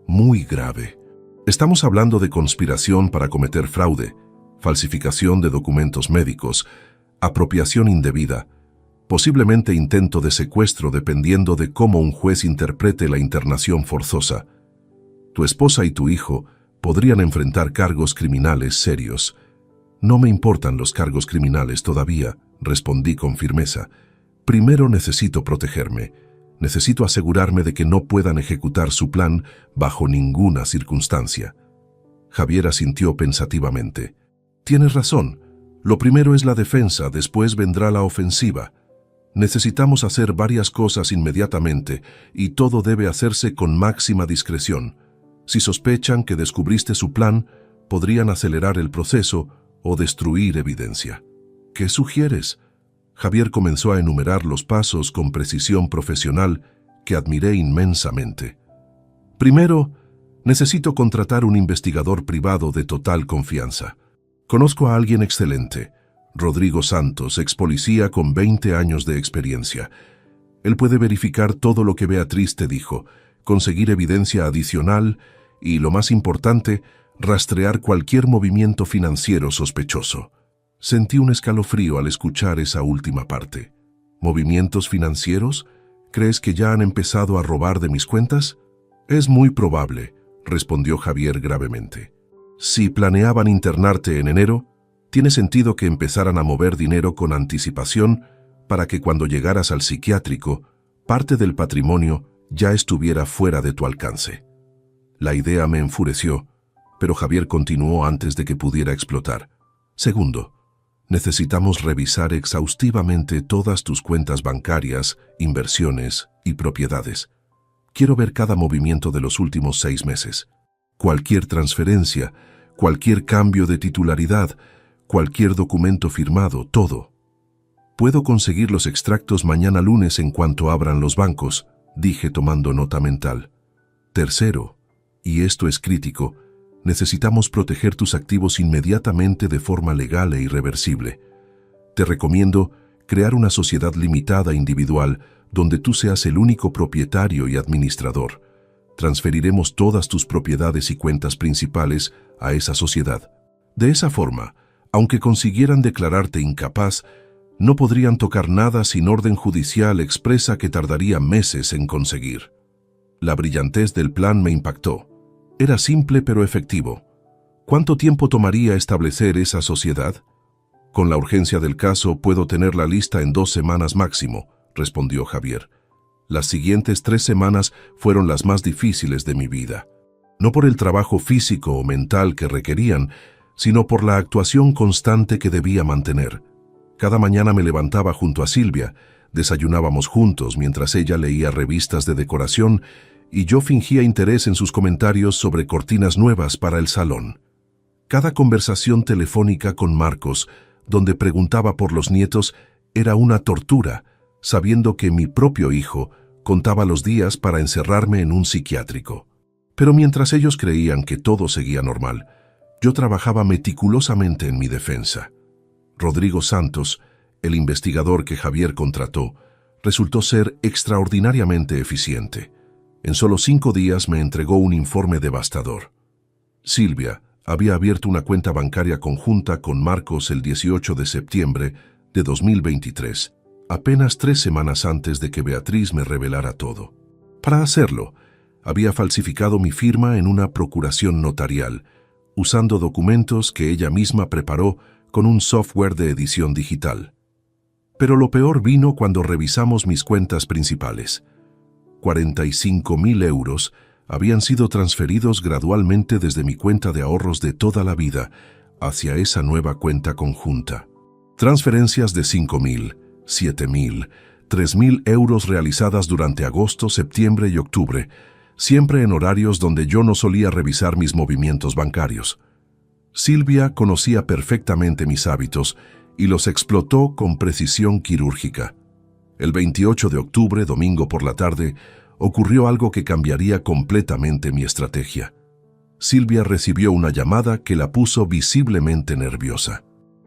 Muy grave. Estamos hablando de conspiración para cometer fraude, falsificación de documentos médicos, apropiación indebida, posiblemente intento de secuestro dependiendo de cómo un juez interprete la internación forzosa. Tu esposa y tu hijo podrían enfrentar cargos criminales serios». «No me importan los cargos criminales todavía», respondí con firmeza. «Primero necesito protegerme. Necesito asegurarme de que no puedan ejecutar su plan bajo ninguna circunstancia». Javier asintió pensativamente. «Tienes razón. Lo primero es la defensa, después vendrá la ofensiva. Necesitamos hacer varias cosas inmediatamente y todo debe hacerse con máxima discreción. Si sospechan que descubriste su plan, podrían acelerar el proceso o destruir evidencia». «¿Qué sugieres?». Javier comenzó a enumerar los pasos con precisión profesional que admiré inmensamente. «Primero, necesito contratar un investigador privado de total confianza. Conozco a alguien excelente, Rodrigo Santos, ex policía con 20 años de experiencia. Él puede verificar todo lo que Beatriz te dijo, conseguir evidencia adicional y, lo más importante, rastrear cualquier movimiento financiero sospechoso». Sentí un escalofrío al escuchar esa última parte. «¿Movimientos financieros? ¿Crees que ya han empezado a robar de mis cuentas?». «Es muy probable», respondió Javier gravemente. «Si planeaban internarte en enero, tiene sentido que empezaran a mover dinero con anticipación para que cuando llegaras al psiquiátrico, parte del patrimonio ya estuviera fuera de tu alcance». La idea me enfureció, pero Javier continuó antes de que pudiera explotar. «Segundo, necesitamos revisar exhaustivamente todas tus cuentas bancarias, inversiones y propiedades. Quiero ver cada movimiento de los últimos 6 meses. Cualquier transferencia, cualquier cambio de titularidad, cualquier documento firmado, todo». «Puedo conseguir los extractos mañana lunes en cuanto abran los bancos», dije tomando nota mental. «Tercero, y esto es crítico, necesitamos proteger tus activos inmediatamente de forma legal e irreversible. Te recomiendo crear una sociedad limitada individual donde tú seas el único propietario y administrador. Transferiremos todas tus propiedades y cuentas principales a esa sociedad. De esa forma, aunque consiguieran declararte incapaz, no podrían tocar nada sin orden judicial expresa que tardaría meses en conseguir». La brillantez del plan me impactó. Era simple pero efectivo. ¿Cuánto tiempo tomaría establecer esa sociedad? «Con la urgencia del caso puedo tener la lista en 2 semanas máximo», respondió Javier. Las siguientes 3 semanas fueron las más difíciles de mi vida. No por el trabajo físico o mental que requerían, sino por la actuación constante que debía mantener. Cada mañana me levantaba junto a Silvia, desayunábamos juntos mientras ella leía revistas de decoración y yo fingía interés en sus comentarios sobre cortinas nuevas para el salón. Cada conversación telefónica con Marcos, donde preguntaba por los nietos, era una tortura, sabiendo que mi propio hijo contaba los días para encerrarme en un psiquiátrico. Pero mientras ellos creían que todo seguía normal, yo trabajaba meticulosamente en mi defensa. Rodrigo Santos, el investigador que Javier contrató, resultó ser extraordinariamente eficiente. En solo 5 días me entregó un informe devastador. Silvia había abierto una cuenta bancaria conjunta con Marcos el 18 de septiembre de 2023, apenas 3 semanas antes de que Beatriz me revelara todo. Para hacerlo, había falsificado mi firma en una procuración notarial, usando documentos que ella misma preparó con un software de edición digital. Pero lo peor vino cuando revisamos mis cuentas principales. 45.000 euros habían sido transferidos gradualmente desde mi cuenta de ahorros de toda la vida hacia esa nueva cuenta conjunta. Transferencias de 5.000, 7.000, 3.000 euros realizadas durante agosto, septiembre y octubre, siempre en horarios donde yo no solía revisar mis movimientos bancarios. Silvia conocía perfectamente mis hábitos y los explotó con precisión quirúrgica. El 28 de octubre, domingo por la tarde, ocurrió algo que cambiaría completamente mi estrategia. Silvia recibió una llamada que la puso visiblemente nerviosa.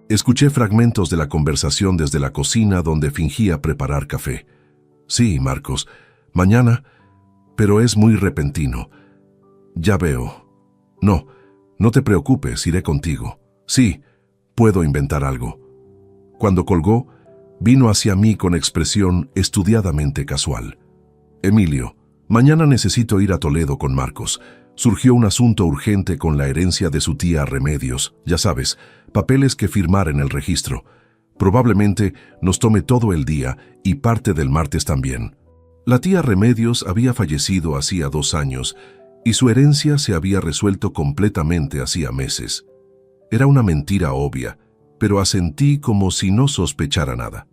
Escuché fragmentos de la conversación desde la cocina donde fingía preparar café. Sí, Marcos, mañana, pero es muy repentino. Ya veo. No te preocupes, iré contigo. Sí, puedo inventar algo. Cuando colgó, vino hacia mí con expresión estudiadamente casual. Emilio, mañana necesito ir a Toledo con Marcos. Surgió un asunto urgente con la herencia de su tía Remedios, ya sabes, papeles que firmar en el registro. Probablemente nos tome todo el día y parte del martes también. La tía Remedios había fallecido hacía 2 años y su herencia se había resuelto completamente hacía meses. Era una mentira obvia, pero asentí como si no sospechara nada.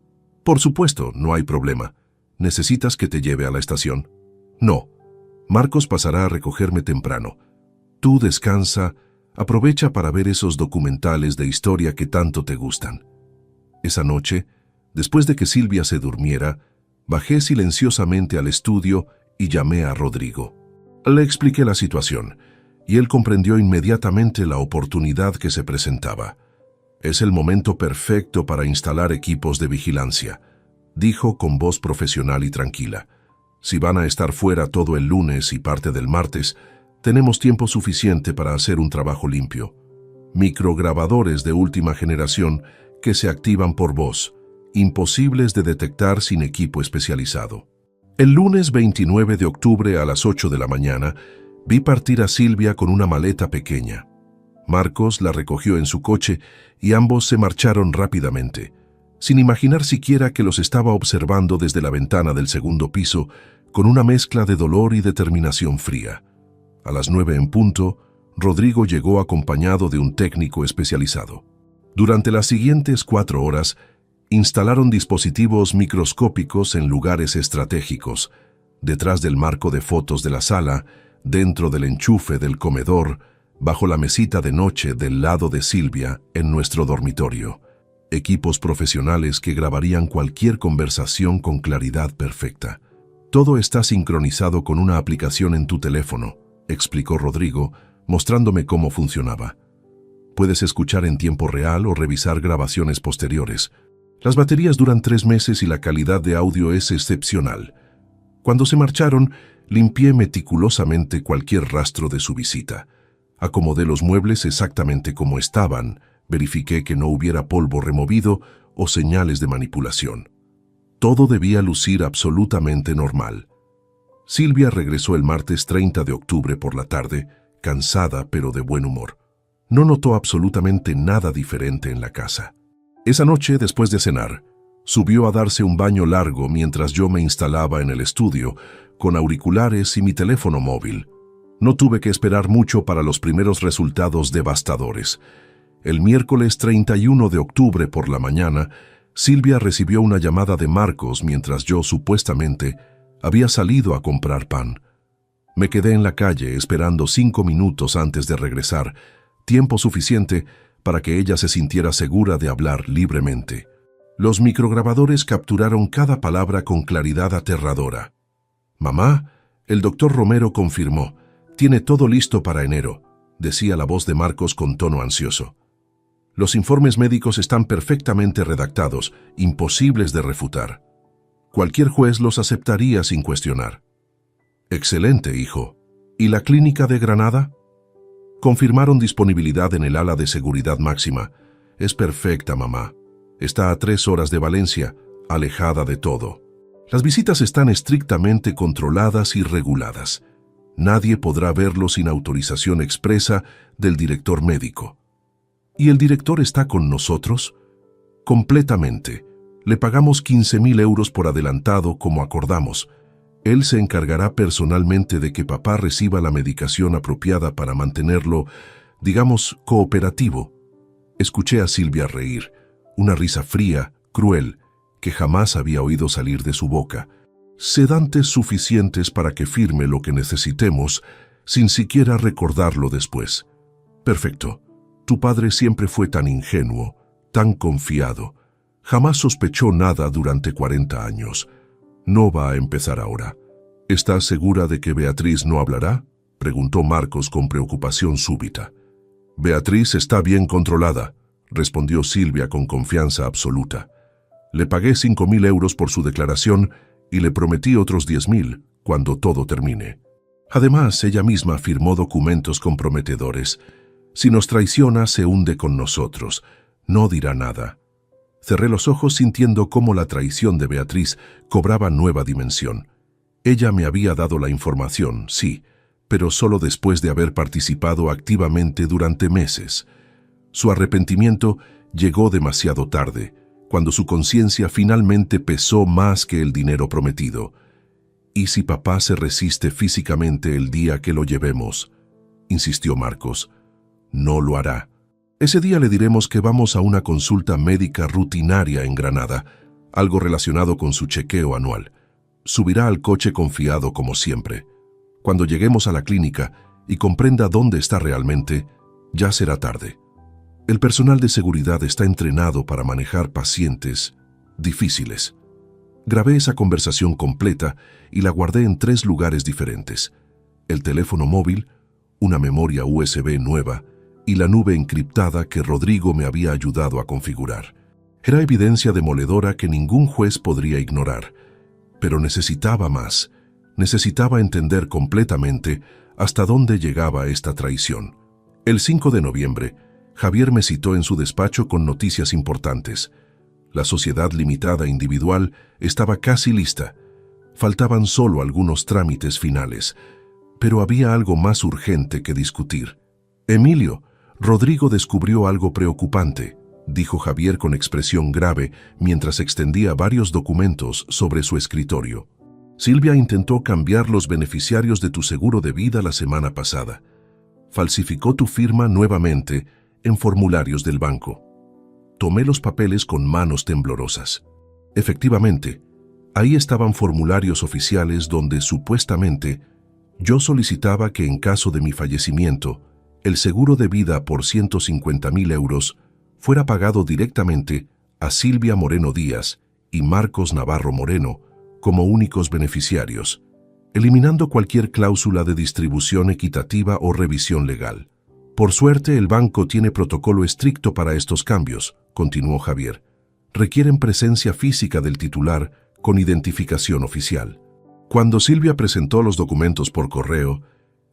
Por supuesto, no hay problema. ¿Necesitas que te lleve a la estación? No. Marcos pasará a recogerme temprano. Tú descansa, aprovecha para ver esos documentales de historia que tanto te gustan. Esa noche, después de que Silvia se durmiera, bajé silenciosamente al estudio y llamé a Rodrigo. Le expliqué la situación, y él comprendió inmediatamente la oportunidad que se presentaba. Es el momento perfecto para instalar equipos de vigilancia, dijo con voz profesional y tranquila. Si van a estar fuera todo el lunes y parte del martes, tenemos tiempo suficiente para hacer un trabajo limpio. Micrograbadores de última generación que se activan por voz, imposibles de detectar sin equipo especializado. El lunes 29 de octubre a las 8 de la mañana, vi partir a Silvia con una maleta pequeña. Marcos la recogió en su coche y ambos se marcharon rápidamente, sin imaginar siquiera que los estaba observando desde la ventana del segundo piso con una mezcla de dolor y determinación fría. A las 9 en punto, Rodrigo llegó acompañado de un técnico especializado. Durante las siguientes 4 horas, instalaron dispositivos microscópicos en lugares estratégicos, detrás del marco de fotos de la sala, dentro del enchufe del comedor, bajo la mesita de noche del lado de Silvia en nuestro dormitorio. Equipos profesionales que grabarían cualquier conversación con claridad perfecta. Todo está sincronizado con una aplicación en tu teléfono, explicó Rodrigo, mostrándome cómo funcionaba. Puedes escuchar en tiempo real o revisar grabaciones posteriores. Las baterías duran 3 meses y la calidad de audio es excepcional. Cuando se marcharon, limpié meticulosamente cualquier rastro de su visita. Acomodé los muebles exactamente como estaban, verifiqué que no hubiera polvo removido o señales de manipulación. Todo debía lucir absolutamente normal. Silvia regresó el martes 30 de octubre por la tarde, cansada pero de buen humor. No notó absolutamente nada diferente en la casa. Esa noche, después de cenar, Subió a darse un baño largo mientras yo me instalaba en el estudio, con auriculares y mi teléfono móvil. No tuve que esperar mucho para los primeros resultados devastadores. El miércoles 31 de octubre por la mañana, Silvia recibió una llamada de Marcos mientras yo, supuestamente, había salido a comprar pan. Me quedé en la calle esperando 5 minutos antes de regresar, tiempo suficiente para que ella se sintiera segura de hablar libremente. Los micrograbadores capturaron cada palabra con claridad aterradora. «Mamá, el doctor Romero confirmó. Tiene todo listo para enero», decía la voz de Marcos con tono ansioso. «Los informes médicos están perfectamente redactados, imposibles de refutar. Cualquier juez los aceptaría sin cuestionar». «Excelente, hijo. ¿Y la clínica de Granada?» «Confirmaron disponibilidad en el ala de seguridad máxima. Es perfecta, mamá. Está a 3 horas de Valencia, alejada de todo. Las visitas están estrictamente controladas y reguladas. Nadie podrá verlo sin autorización expresa del director médico». «¿Y el director está con nosotros?» «Completamente. Le pagamos 15.000 euros por adelantado como acordamos. Él se encargará personalmente de que papá reciba la medicación apropiada para mantenerlo, digamos, cooperativo». Escuché a Silvia reír, una risa fría, cruel, que jamás había oído salir de su boca. «Sedantes suficientes para que firme lo que necesitemos, sin siquiera recordarlo después. Perfecto. Tu padre siempre fue tan ingenuo, tan confiado. Jamás sospechó nada durante 40 años. No va a empezar ahora». «¿Estás segura de que Beatriz no hablará?», preguntó Marcos con preocupación súbita. «Beatriz está bien controlada», respondió Silvia con confianza absoluta. «Le pagué 5.000 euros por su declaración y le prometí otros 10.000 cuando todo termine. Además, ella misma firmó documentos comprometedores. Si nos traiciona, se hunde con nosotros. No dirá nada». Cerré los ojos sintiendo cómo la traición de Beatriz cobraba nueva dimensión. Ella me había dado la información, sí, pero solo después de haber participado activamente durante meses. Su arrepentimiento llegó demasiado tarde, cuando su conciencia finalmente pesó más que el dinero prometido. «¿Y si papá se resiste físicamente el día que lo llevemos?», insistió Marcos. «No lo hará. Ese día le diremos que vamos a una consulta médica rutinaria en Granada, algo relacionado con su chequeo anual. Subirá al coche confiado como siempre. Cuando lleguemos a la clínica y comprenda dónde está realmente, ya será tarde. El personal de seguridad está entrenado para manejar pacientes difíciles». Grabé esa conversación completa y la guardé en 3 lugares diferentes: el teléfono móvil, una memoria USB nueva y la nube encriptada que Rodrigo me había ayudado a configurar. Era evidencia demoledora que ningún juez podría ignorar, pero necesitaba más. Necesitaba entender completamente hasta dónde llegaba esta traición. El 5 de noviembre, Javier me citó en su despacho con noticias importantes. La sociedad limitada individual estaba casi lista. Faltaban solo algunos trámites finales, pero había algo más urgente que discutir. «Emilio, Rodrigo descubrió algo preocupante», dijo Javier con expresión grave mientras extendía varios documentos sobre su escritorio. «Silvia intentó cambiar los beneficiarios de tu seguro de vida la semana pasada. Falsificó tu firma nuevamente en formularios del banco». Tomé los papeles con manos temblorosas. Efectivamente, ahí estaban formularios oficiales donde supuestamente yo solicitaba que en caso de mi fallecimiento, el seguro de vida por 150.000 euros fuera pagado directamente a Silvia Moreno Díaz y Marcos Navarro Moreno como únicos beneficiarios, eliminando cualquier cláusula de distribución equitativa o revisión legal. «Por suerte, el banco tiene protocolo estricto para estos cambios», continuó Javier. «Requieren presencia física del titular con identificación oficial». Cuando Silvia presentó los documentos por correo,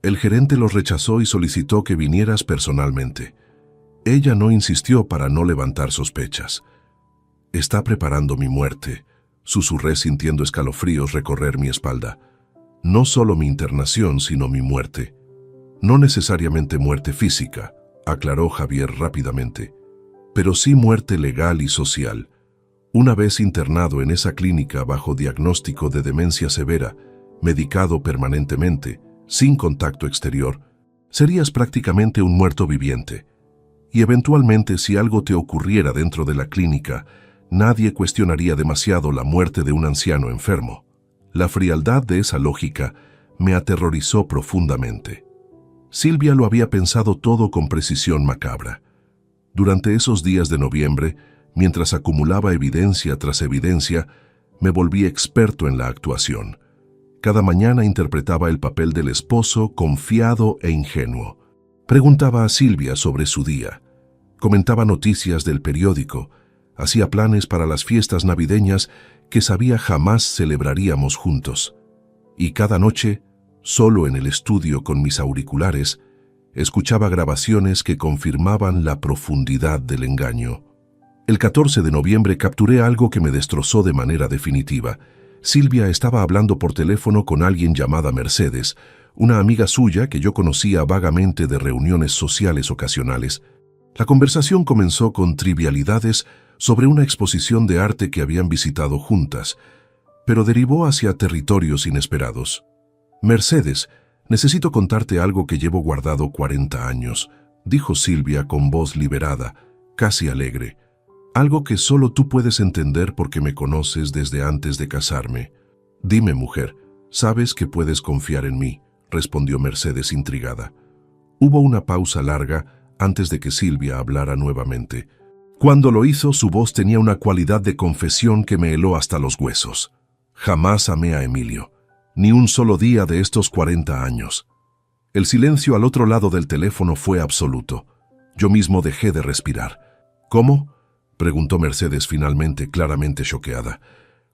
el gerente los rechazó y solicitó que vinieras personalmente. Ella no insistió para no levantar sospechas. «Está preparando mi muerte», susurré sintiendo escalofríos recorrer mi espalda. «No solo mi internación, sino mi muerte». «No necesariamente muerte física», aclaró Javier rápidamente, «pero sí muerte legal y social. Una vez internado en esa clínica bajo diagnóstico de demencia severa, medicado permanentemente, sin contacto exterior, serías prácticamente un muerto viviente. Y eventualmente, si algo te ocurriera dentro de la clínica, nadie cuestionaría demasiado la muerte de un anciano enfermo. La frialdad de esa lógica me aterrorizó profundamente. Silvia lo había pensado todo con precisión macabra. Durante esos días de noviembre, mientras acumulaba evidencia tras evidencia, me volví experto en la actuación. Cada mañana interpretaba el papel del esposo confiado e ingenuo. Preguntaba a Silvia sobre su día. Comentaba noticias del periódico. Hacía planes para las fiestas navideñas que sabía jamás celebraríamos juntos. Y cada noche, solo en el estudio con mis auriculares, escuchaba grabaciones que confirmaban la profundidad del engaño. El 14 de noviembre capturé algo que me destrozó de manera definitiva. Silvia estaba hablando por teléfono con alguien llamada Mercedes, una amiga suya que yo conocía vagamente de reuniones sociales ocasionales. La conversación comenzó con trivialidades sobre una exposición de arte que habían visitado juntas, pero derivó hacia territorios inesperados. «Mercedes, necesito contarte algo que llevo guardado 40 años», dijo Silvia con voz liberada, casi alegre. «Algo que solo tú puedes entender porque me conoces desde antes de casarme». «Dime, mujer, sabes que puedes confiar en mí», respondió Mercedes intrigada. Hubo una pausa larga antes de que Silvia hablara nuevamente. Cuando lo hizo, su voz tenía una cualidad de confesión que me heló hasta los huesos. «Jamás amé a Emilio, ni un solo día de estos 40 años». El silencio al otro lado del teléfono fue absoluto. Yo mismo dejé de respirar. «¿Cómo?», preguntó Mercedes finalmente, claramente choqueada.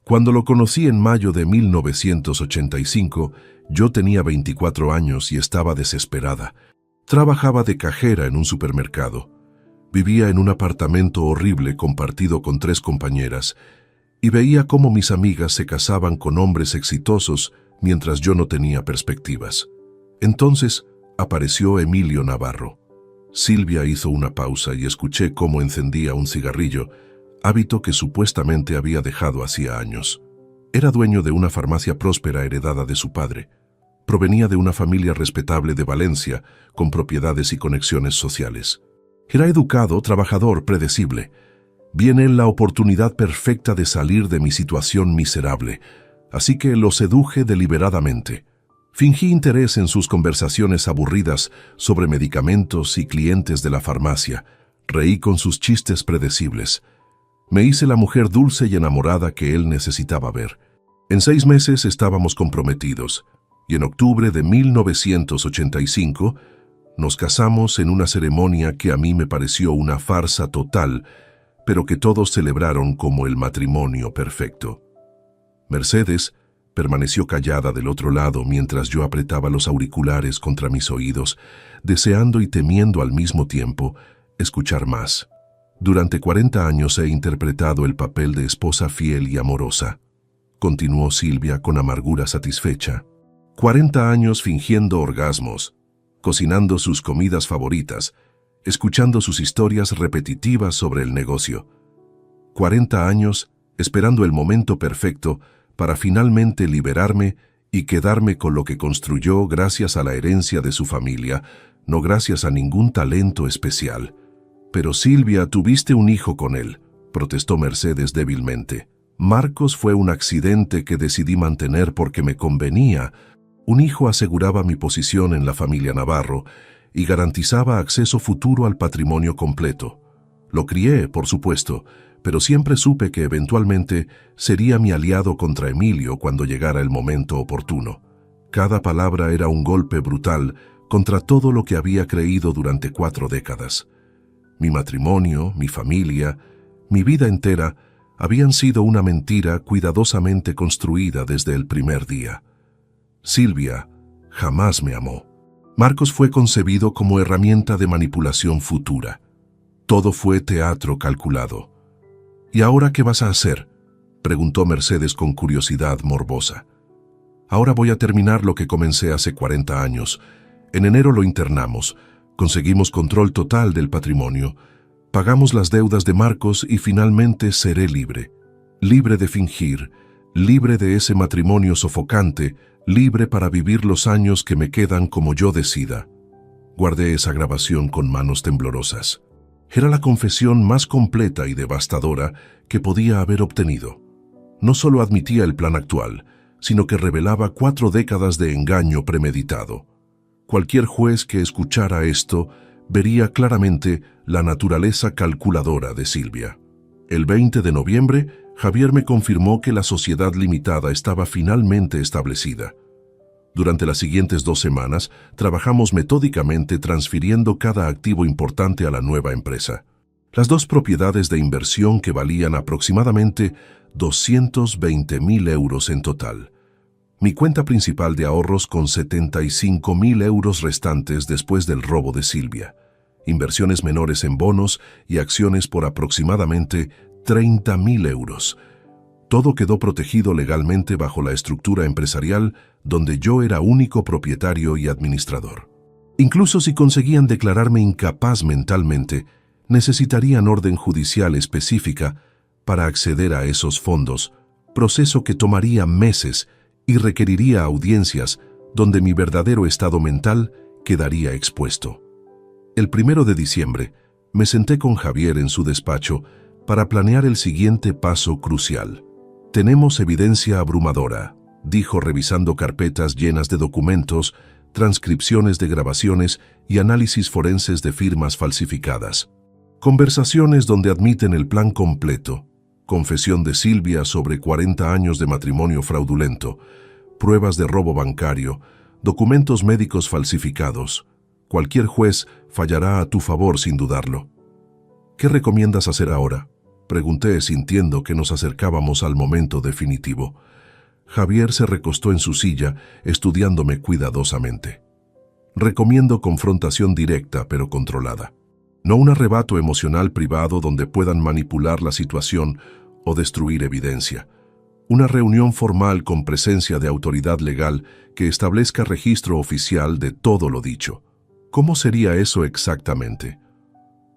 «Cuando lo conocí en mayo de 1985, yo tenía 24 años y estaba desesperada. Trabajaba de cajera en un supermercado. Vivía en un apartamento horrible compartido con 3 compañeras y veía cómo mis amigas se casaban con hombres exitosos mientras yo no tenía perspectivas. Entonces apareció Emilio Navarro». Silvia hizo una pausa y escuché cómo encendía un cigarrillo, hábito que supuestamente había dejado hacía años. Era dueño de una farmacia próspera heredada de su padre. Provenía de una familia respetable de Valencia, con propiedades y conexiones sociales. Era educado, trabajador, predecible. Vi en él la oportunidad perfecta de salir de mi situación miserable, así que lo seduje deliberadamente. Fingí interés en sus conversaciones aburridas sobre medicamentos y clientes de la farmacia. Reí con sus chistes predecibles. Me hice la mujer dulce y enamorada que él necesitaba ver. En 6 meses estábamos comprometidos, y en octubre de 1985 nos casamos en una ceremonia que a mí me pareció una farsa total, pero que todos celebraron como el matrimonio perfecto. Mercedes permaneció callada del otro lado mientras yo apretaba los auriculares contra mis oídos, deseando y temiendo al mismo tiempo escuchar más. «Durante 40 años he interpretado el papel de esposa fiel y amorosa», continuó Silvia con amargura satisfecha. 40 años fingiendo orgasmos, cocinando sus comidas favoritas, escuchando sus historias repetitivas sobre el negocio. 40 años esperando el momento perfecto para finalmente liberarme y quedarme con lo que construyó gracias a la herencia de su familia, no gracias a ningún talento especial. «Pero Silvia, tuviste un hijo con él», protestó Mercedes débilmente. «Marcos fue un accidente que decidí mantener porque me convenía. Un hijo aseguraba mi posición en la familia Navarro y garantizaba acceso futuro al patrimonio completo. Lo crié, por supuesto, pero siempre supe que eventualmente sería mi aliado contra Emilio cuando llegara el momento oportuno. Cada palabra era un golpe brutal contra todo lo que había creído durante 4 décadas. Mi matrimonio, mi familia, mi vida entera habían sido una mentira cuidadosamente construida desde el primer día. Silvia jamás me amó. Marcos fue concebido como herramienta de manipulación futura. Todo fue teatro calculado. «¿Y ahora qué vas a hacer?», preguntó Mercedes con curiosidad morbosa. «Ahora voy a terminar lo que comencé hace 40 años. En enero lo internamos, conseguimos control total del patrimonio, pagamos las deudas de Marcos y finalmente seré libre». libre de fingir, libre de ese matrimonio sofocante, libre para vivir los años que me quedan como yo decida. Guardé esa grabación con manos temblorosas. Era la confesión más completa y devastadora que podía haber obtenido. No solo admitía el plan actual, sino que revelaba 4 décadas de engaño premeditado. Cualquier juez que escuchara esto vería claramente la naturaleza calculadora de Silvia. El 20 de noviembre, Javier me confirmó que la sociedad limitada estaba finalmente establecida. Durante las siguientes 2 semanas, trabajamos metódicamente transfiriendo cada activo importante a la nueva empresa. Las 2 propiedades de inversión que valían aproximadamente 220.000 euros en total. Mi cuenta principal de ahorros con 75.000 euros restantes después del robo de Silvia. Inversiones menores en bonos y acciones por aproximadamente 30.000 euros. Todo quedó protegido legalmente bajo la estructura empresarial donde yo era único propietario y administrador. Incluso si conseguían declararme incapaz mentalmente, necesitarían orden judicial específica para acceder a esos fondos, proceso que tomaría meses y requeriría audiencias donde mi verdadero estado mental quedaría expuesto. El 1 de diciembre me senté con Javier en su despacho para planear el siguiente paso crucial. «Tenemos evidencia abrumadora», dijo revisando carpetas llenas de documentos, transcripciones de grabaciones y análisis forenses de firmas falsificadas. Conversaciones donde admiten el plan completo, confesión de Silvia sobre 40 años de matrimonio fraudulento, pruebas de robo bancario, documentos médicos falsificados. Cualquier juez fallará a tu favor sin dudarlo. «¿Qué recomiendas hacer ahora?», pregunté sintiendo que nos acercábamos al momento definitivo. Javier se recostó en su silla, estudiándome cuidadosamente. «Recomiendo confrontación directa pero controlada. No un arrebato emocional privado donde puedan manipular la situación o destruir evidencia. Una reunión formal con presencia de autoridad legal que establezca registro oficial de todo lo dicho». «¿Cómo sería eso exactamente?».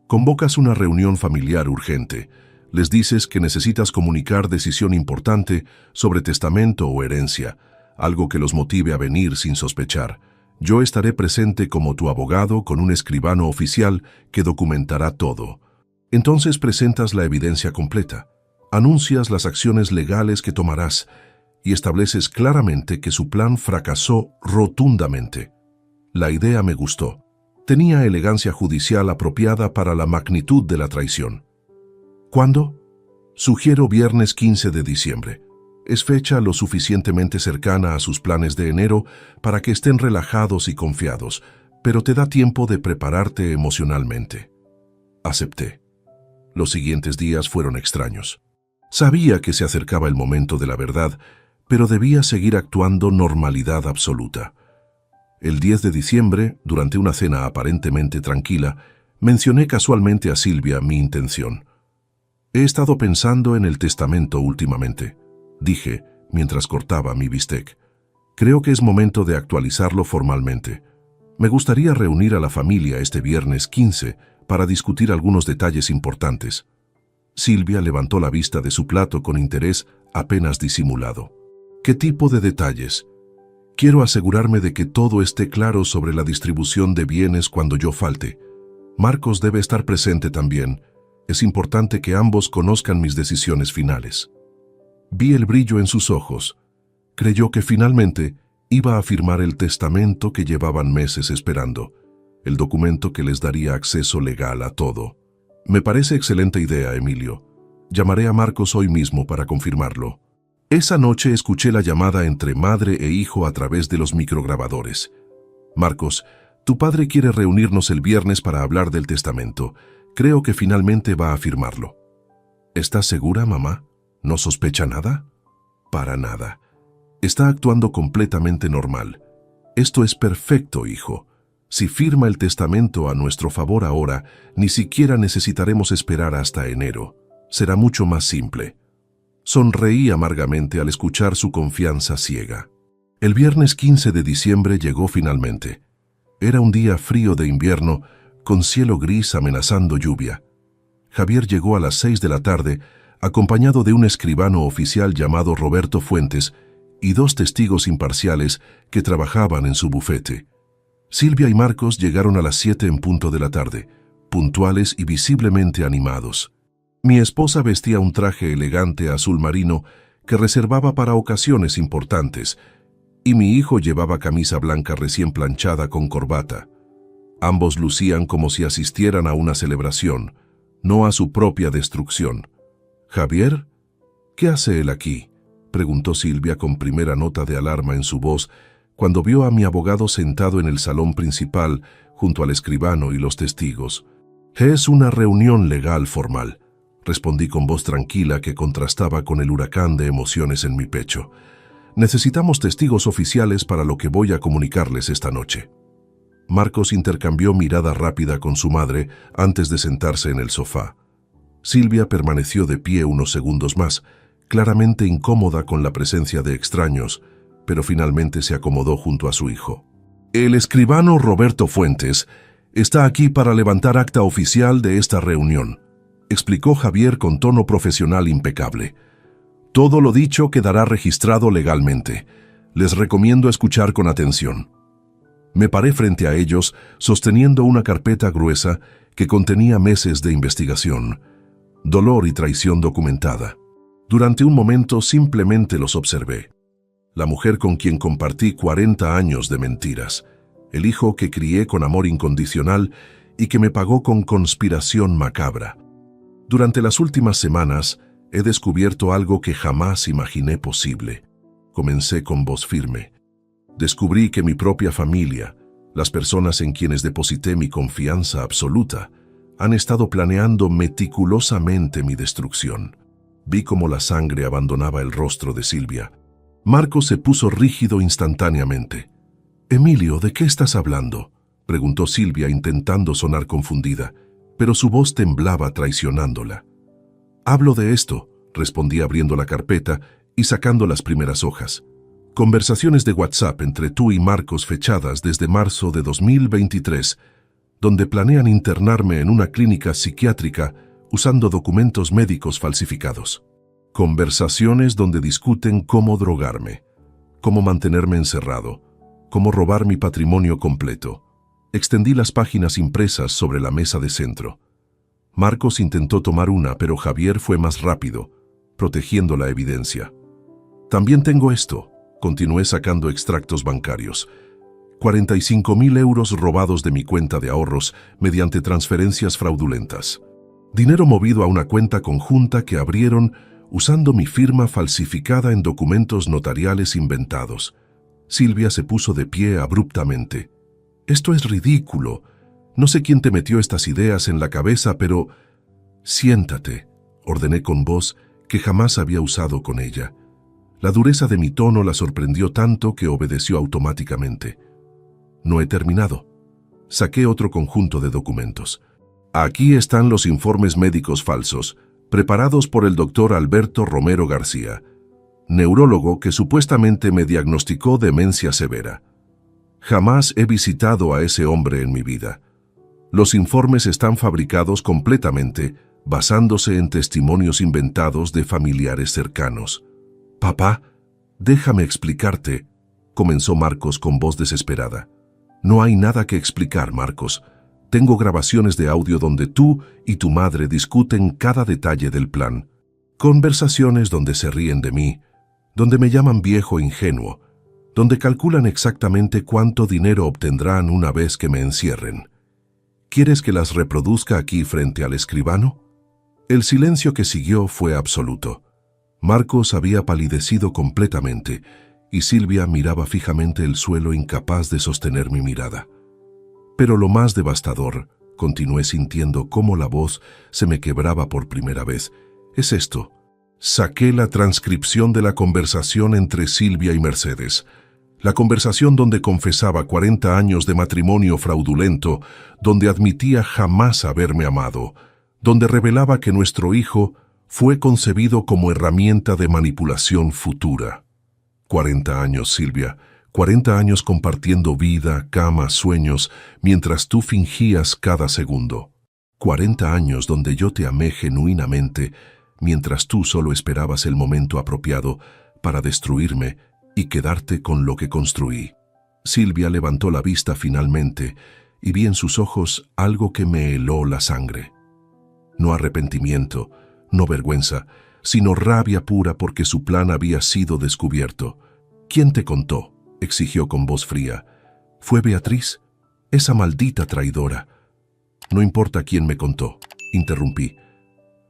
«Convocas una reunión familiar urgente. Les dices que necesitas comunicar decisión importante sobre testamento o herencia, algo que los motive a venir sin sospechar. Yo estaré presente como tu abogado con un escribano oficial que documentará todo. Entonces presentas la evidencia completa, anuncias las acciones legales que tomarás y estableces claramente que su plan fracasó rotundamente». La idea me gustó. Tenía elegancia judicial apropiada para la magnitud de la traición. «¿Cuándo?». «Sugiero viernes 15 de diciembre. Es fecha lo suficientemente cercana a sus planes de enero para que estén relajados y confiados, pero te da tiempo de prepararte emocionalmente». Acepté. Los siguientes días fueron extraños. Sabía que se acercaba el momento de la verdad, pero debía seguir actuando normalidad absoluta. El 10 de diciembre, durante una cena aparentemente tranquila, mencioné casualmente a Silvia mi intención. «He estado pensando en el testamento últimamente», dije mientras cortaba mi bistec. «Creo que es momento de actualizarlo formalmente. Me gustaría reunir a la familia este viernes 15 para discutir algunos detalles importantes». Silvia levantó la vista de su plato con interés apenas disimulado. «¿Qué tipo de detalles?». «Quiero asegurarme de que todo esté claro sobre la distribución de bienes cuando yo falte. Marcos debe estar presente también. Es importante que ambos conozcan mis decisiones finales». Vi el brillo en sus ojos. Creyó que finalmente iba a firmar el testamento que llevaban meses esperando, el documento que les daría acceso legal a todo. «Me parece excelente idea, Emilio. Llamaré a Marcos hoy mismo para confirmarlo». Esa noche escuché la llamada entre madre e hijo a través de los micrograbadores. «Marcos, tu padre quiere reunirnos el viernes para hablar del testamento. Creo que finalmente va a firmarlo». «¿Estás segura, mamá? ¿No sospecha nada?». «Para nada. Está actuando completamente normal. Esto es perfecto, hijo. Si firma el testamento a nuestro favor ahora, ni siquiera necesitaremos esperar hasta enero. Será mucho más simple». Sonreí amargamente al escuchar su confianza ciega. El viernes 15 de diciembre llegó finalmente. Era un día frío de invierno, con cielo gris amenazando lluvia. Javier llegó a las 6 de la tarde, acompañado de un escribano oficial llamado Roberto Fuentes y 2 testigos imparciales que trabajaban en su bufete. Silvia y Marcos llegaron a las 7 en punto de la tarde, puntuales y visiblemente animados. Mi esposa vestía un traje elegante azul marino que reservaba para ocasiones importantes, y mi hijo llevaba camisa blanca recién planchada con corbata. Ambos lucían como si asistieran a una celebración, no a su propia destrucción. «¿Javier? ¿Qué hace él aquí?», preguntó Silvia con primera nota de alarma en su voz cuando vio a mi abogado sentado en el salón principal junto al escribano y los testigos. «Es una reunión legal formal», respondí con voz tranquila que contrastaba con el huracán de emociones en mi pecho. «Necesitamos testigos oficiales para lo que voy a comunicarles esta noche». Marcos intercambió mirada rápida con su madre antes de sentarse en el sofá. Silvia permaneció de pie unos segundos más, claramente incómoda con la presencia de extraños, pero finalmente se acomodó junto a su hijo. «El escribano Roberto Fuentes está aquí para levantar acta oficial de esta reunión», explicó Javier con tono profesional impecable. «Todo lo dicho quedará registrado legalmente. Les recomiendo escuchar con atención». Me paré frente a ellos, sosteniendo una carpeta gruesa que contenía meses de investigación, dolor y traición documentada. Durante un momento simplemente los observé. La mujer con quien compartí 40 años de mentiras, el hijo que crié con amor incondicional y que me pagó con conspiración macabra. Durante las últimas semanas he descubierto algo que jamás imaginé posible. Comencé con voz firme. Descubrí que mi propia familia, las personas en quienes deposité mi confianza absoluta, han estado planeando meticulosamente mi destrucción. Vi cómo la sangre abandonaba el rostro de Silvia. Marcos se puso rígido instantáneamente. «Emilio, ¿de qué estás hablando?», preguntó Silvia intentando sonar confundida, pero su voz temblaba traicionándola. «Hablo de esto», respondí abriendo la carpeta y sacando las primeras hojas. «Conversaciones de WhatsApp entre tú y Marcos fechadas desde marzo de 2023, donde planean internarme en una clínica psiquiátrica usando documentos médicos falsificados. Conversaciones donde discuten cómo drogarme, cómo mantenerme encerrado, cómo robar mi patrimonio completo». Extendí las páginas impresas sobre la mesa de centro. Marcos intentó tomar una, pero Javier fue más rápido, protegiendo la evidencia. «También tengo esto», continué sacando extractos bancarios. 45.000 euros robados de mi cuenta de ahorros mediante transferencias fraudulentas. Dinero movido a una cuenta conjunta que abrieron usando mi firma falsificada en documentos notariales inventados. Silvia se puso de pie abruptamente. «Esto es ridículo. No sé quién te metió estas ideas en la cabeza, pero...» «Siéntate», ordené con voz que jamás había usado con ella. La dureza de mi tono la sorprendió tanto que obedeció automáticamente. «No he terminado». Saqué otro conjunto de documentos. «Aquí están los informes médicos falsos, preparados por el doctor Alberto Romero García, neurólogo que supuestamente me diagnosticó demencia severa. Jamás he visitado a ese hombre en mi vida. Los informes están fabricados completamente, basándose en testimonios inventados de familiares cercanos». «Papá, déjame explicarte», comenzó Marcos con voz desesperada. «No hay nada que explicar, Marcos. Tengo grabaciones de audio donde tú y tu madre discuten cada detalle del plan. Conversaciones donde se ríen de mí, donde me llaman viejo ingenuo, donde calculan exactamente cuánto dinero obtendrán una vez que me encierren. ¿Quieres que las reproduzca aquí frente al escribano?». El silencio que siguió fue absoluto. Marcos había palidecido completamente y Silvia miraba fijamente el suelo, incapaz de sostener mi mirada. Pero lo más devastador, continué sintiendo cómo la voz se me quebraba por primera vez, es esto. Saqué la transcripción de la conversación entre Silvia y Mercedes. La conversación donde confesaba 40 años de matrimonio fraudulento, donde admitía jamás haberme amado, donde revelaba que nuestro hijo fue concebido como herramienta de manipulación futura. 40 años, Silvia, 40 años compartiendo vida, cama, sueños, mientras tú fingías cada segundo. 40 años donde yo te amé genuinamente, mientras tú solo esperabas el momento apropiado para destruirme y quedarte con lo que construí. Silvia levantó la vista finalmente y vi en sus ojos algo que me heló la sangre. No arrepentimiento, no vergüenza, sino rabia pura porque su plan había sido descubierto. ¿Quién te contó?, exigió con voz fría. ¿Fue Beatriz? Esa maldita traidora. No importa quién me contó, interrumpí.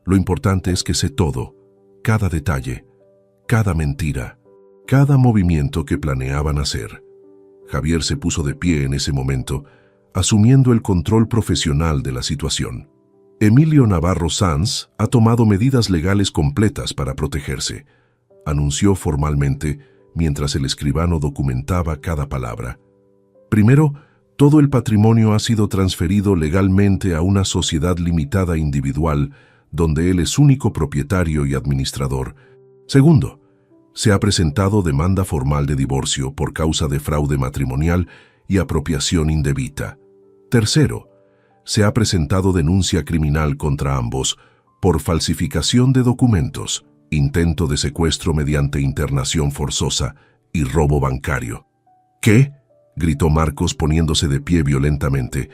Lo importante es que sé todo, cada detalle, cada mentira, cada movimiento que planeaban hacer. Javier se puso de pie en ese momento, asumiendo el control profesional de la situación. Emilio Navarro Sanz ha tomado medidas legales completas para protegerse, anunció formalmente mientras el escribano documentaba cada palabra. Primero, todo el patrimonio ha sido transferido legalmente a una sociedad limitada individual, donde él es único propietario y administrador. Segundo, se ha presentado demanda formal de divorcio por causa de fraude matrimonial y apropiación indebita. Tercero, se ha presentado denuncia criminal contra ambos por falsificación de documentos, intento de secuestro mediante internación forzosa y robo bancario. ¿Qué?, gritó Marcos poniéndose de pie violentamente.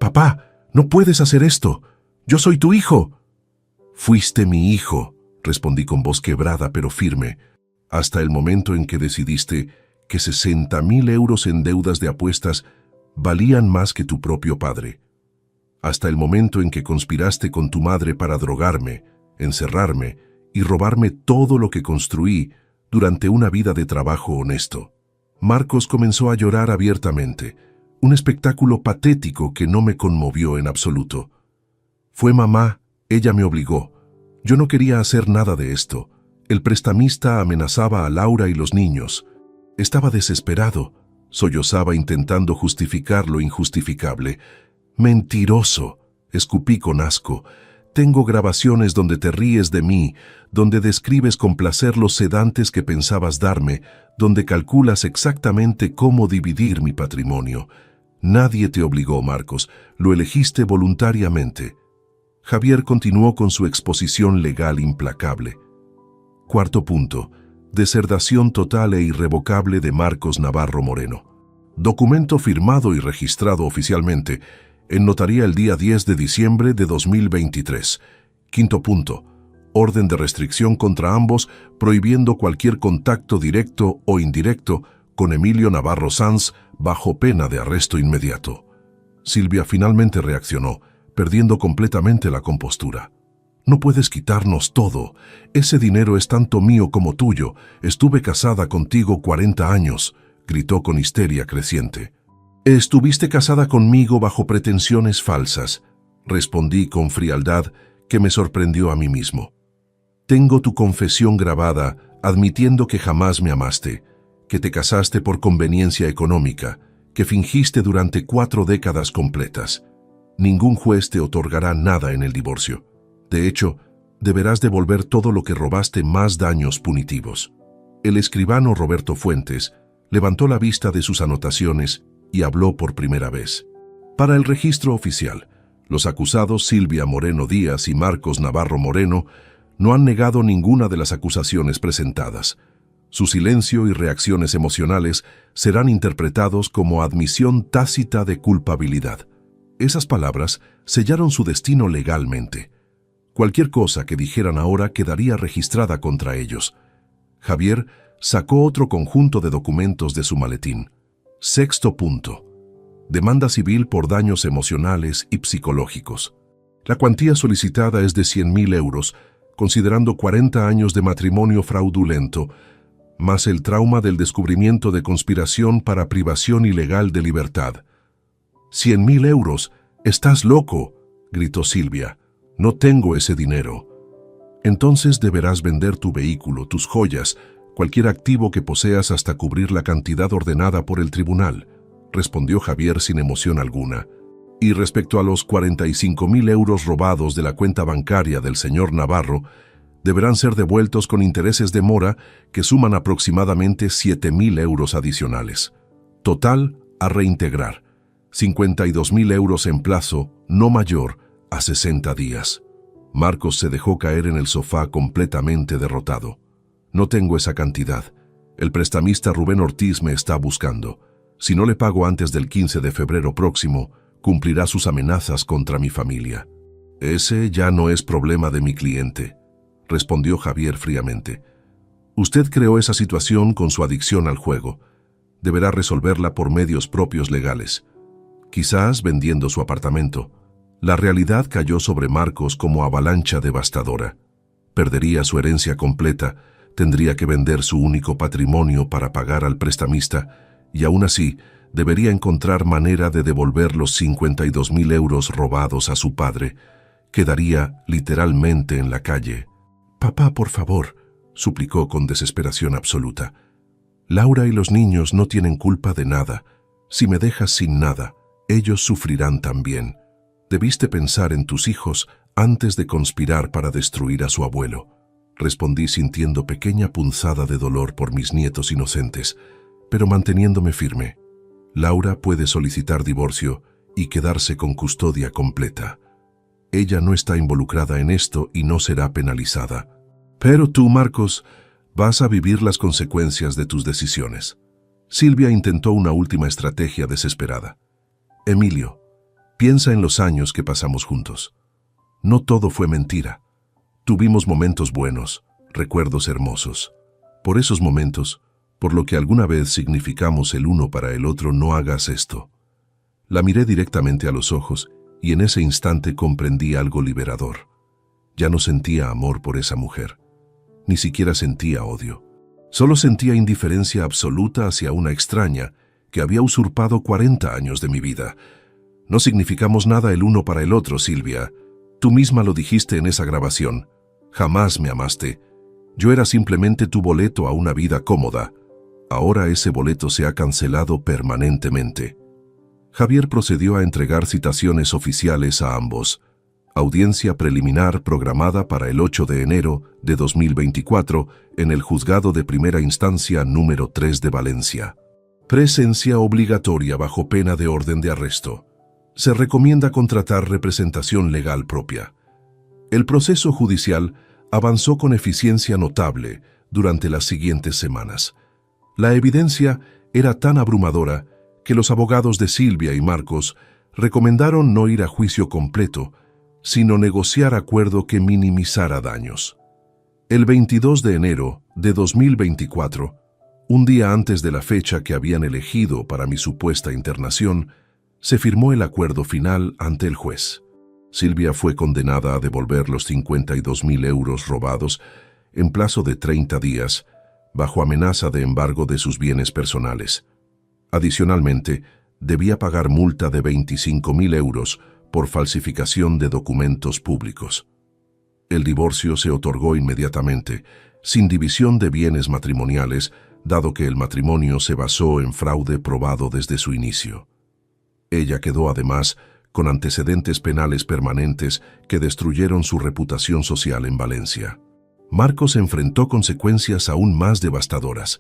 «Papá, no puedes hacer esto. Yo soy tu hijo». «Fuiste mi hijo», respondí con voz quebrada pero firme, hasta el momento en que decidiste que 60.000 euros en deudas de apuestas valían más que tu propio padre. Hasta el momento en que conspiraste con tu madre para drogarme, encerrarme y robarme todo lo que construí durante una vida de trabajo honesto. Marcos comenzó a llorar abiertamente, un espectáculo patético que no me conmovió en absoluto. Fue mamá, ella me obligó. Yo no quería hacer nada de esto. El prestamista amenazaba a Laura y los niños. Estaba desesperado, sollozaba intentando justificar lo injustificable. «Mentiroso», escupí con asco. «Tengo grabaciones donde te ríes de mí, donde describes con placer los sedantes que pensabas darme, donde calculas exactamente cómo dividir mi patrimonio. Nadie te obligó, Marcos, lo elegiste voluntariamente». Javier continuó con su exposición legal implacable. Cuarto punto: deserdación total e irrevocable de Marcos Navarro Moreno. Documento firmado y registrado oficialmente en notaría el día 10 de diciembre de 2023. Quinto punto: orden de restricción contra ambos, prohibiendo cualquier contacto directo o indirecto con Emilio Navarro Sanz bajo pena de arresto inmediato. Silvia finalmente reaccionó, perdiendo completamente la compostura. «No puedes quitarnos todo. Ese dinero es tanto mío como tuyo. Estuve casada contigo 40 años», gritó con histeria creciente. «Estuviste casada conmigo bajo pretensiones falsas», respondí con frialdad que me sorprendió a mí mismo. «Tengo tu confesión grabada admitiendo que jamás me amaste, que te casaste por conveniencia económica, que fingiste durante 4 décadas completas. Ningún juez te otorgará nada en el divorcio. De hecho, deberás devolver todo lo que robaste más daños punitivos». El escribano Roberto Fuentes levantó la vista de sus anotaciones y habló por primera vez. Para el registro oficial, los acusados Silvia Moreno Díaz y Marcos Navarro Moreno no han negado ninguna de las acusaciones presentadas. Su silencio y reacciones emocionales serán interpretados como admisión tácita de culpabilidad. Esas palabras sellaron su destino legalmente. Cualquier cosa que dijeran ahora quedaría registrada contra ellos. Javier sacó otro conjunto de documentos de su maletín. Sexto punto: demanda civil por daños emocionales y psicológicos. La cuantía solicitada es de 100.000 euros, considerando 40 años de matrimonio fraudulento, más el trauma del descubrimiento de conspiración para privación ilegal de libertad. «¿100.000 euros? ¡Estás loco!», gritó Silvia. «No tengo ese dinero». «Entonces deberás vender tu vehículo, tus joyas, cualquier activo que poseas hasta cubrir la cantidad ordenada por el tribunal», respondió Javier sin emoción alguna. «Y respecto a los 45.000 euros robados de la cuenta bancaria del señor Navarro, deberán ser devueltos con intereses de mora que suman aproximadamente 7.000 euros adicionales. Total a reintegrar, 52.000 euros en plazo no mayor a 60 días. Marcos se dejó caer en el sofá completamente derrotado. No tengo esa cantidad. El prestamista Rubén Ortiz me está buscando. Si no le pago antes del 15 de febrero próximo, cumplirá sus amenazas contra mi familia. Ese ya no es problema de mi cliente, respondió Javier fríamente. Usted creó esa situación con su adicción al juego. Deberá resolverla por medios propios legales. Quizás vendiendo su apartamento. La realidad cayó sobre Marcos como avalancha devastadora. Perdería su herencia completa, tendría que vender su único patrimonio para pagar al prestamista y aún así debería encontrar manera de devolver los 52.000 euros robados a su padre. Quedaría literalmente en la calle. «Papá, por favor», suplicó con desesperación absoluta. «Laura y los niños no tienen culpa de nada. Si me dejas sin nada, ellos sufrirán también. Debiste pensar en tus hijos antes de conspirar para destruir a su abuelo», respondí sintiendo pequeña punzada de dolor por mis nietos inocentes, pero manteniéndome firme. Laura puede solicitar divorcio y quedarse con custodia completa. Ella no está involucrada en esto y no será penalizada. Pero tú, Marcos, vas a vivir las consecuencias de tus decisiones. Silvia intentó una última estrategia desesperada. Emilio, piensa en los años que pasamos juntos. No todo fue mentira. Tuvimos momentos buenos, recuerdos hermosos. Por esos momentos, por lo que alguna vez significamos el uno para el otro, no hagas esto. La miré directamente a los ojos y en ese instante comprendí algo liberador. Ya no sentía amor por esa mujer. Ni siquiera sentía odio. Solo sentía indiferencia absoluta hacia una extraña que había usurpado 40 años de mi vida. No significamos nada el uno para el otro, Silvia. Tú misma lo dijiste en esa grabación. Jamás me amaste. Yo era simplemente tu boleto a una vida cómoda. Ahora ese boleto se ha cancelado permanentemente. Javier procedió a entregar citaciones oficiales a ambos. Audiencia preliminar programada para el 8 de enero de 2024 en el Juzgado de Primera Instancia número 3 de Valencia. Presencia obligatoria bajo pena de orden de arresto. Se recomienda contratar representación legal propia. El proceso judicial avanzó con eficiencia notable durante las siguientes semanas. La evidencia era tan abrumadora que los abogados de Silvia y Marcos recomendaron no ir a juicio completo, sino negociar acuerdo que minimizara daños. El 22 de enero de 2024, un día antes de la fecha que habían elegido para mi supuesta internación, se firmó el acuerdo final ante el juez. Silvia fue condenada a devolver los 52.000 euros robados en plazo de 30 días, bajo amenaza de embargo de sus bienes personales. Adicionalmente, debía pagar multa de 25.000 euros por falsificación de documentos públicos. El divorcio se otorgó inmediatamente, sin división de bienes matrimoniales, dado que el matrimonio se basó en fraude probado desde su inicio. Ella quedó además con antecedentes penales permanentes que destruyeron su reputación social en Valencia. Marcos enfrentó consecuencias aún más devastadoras.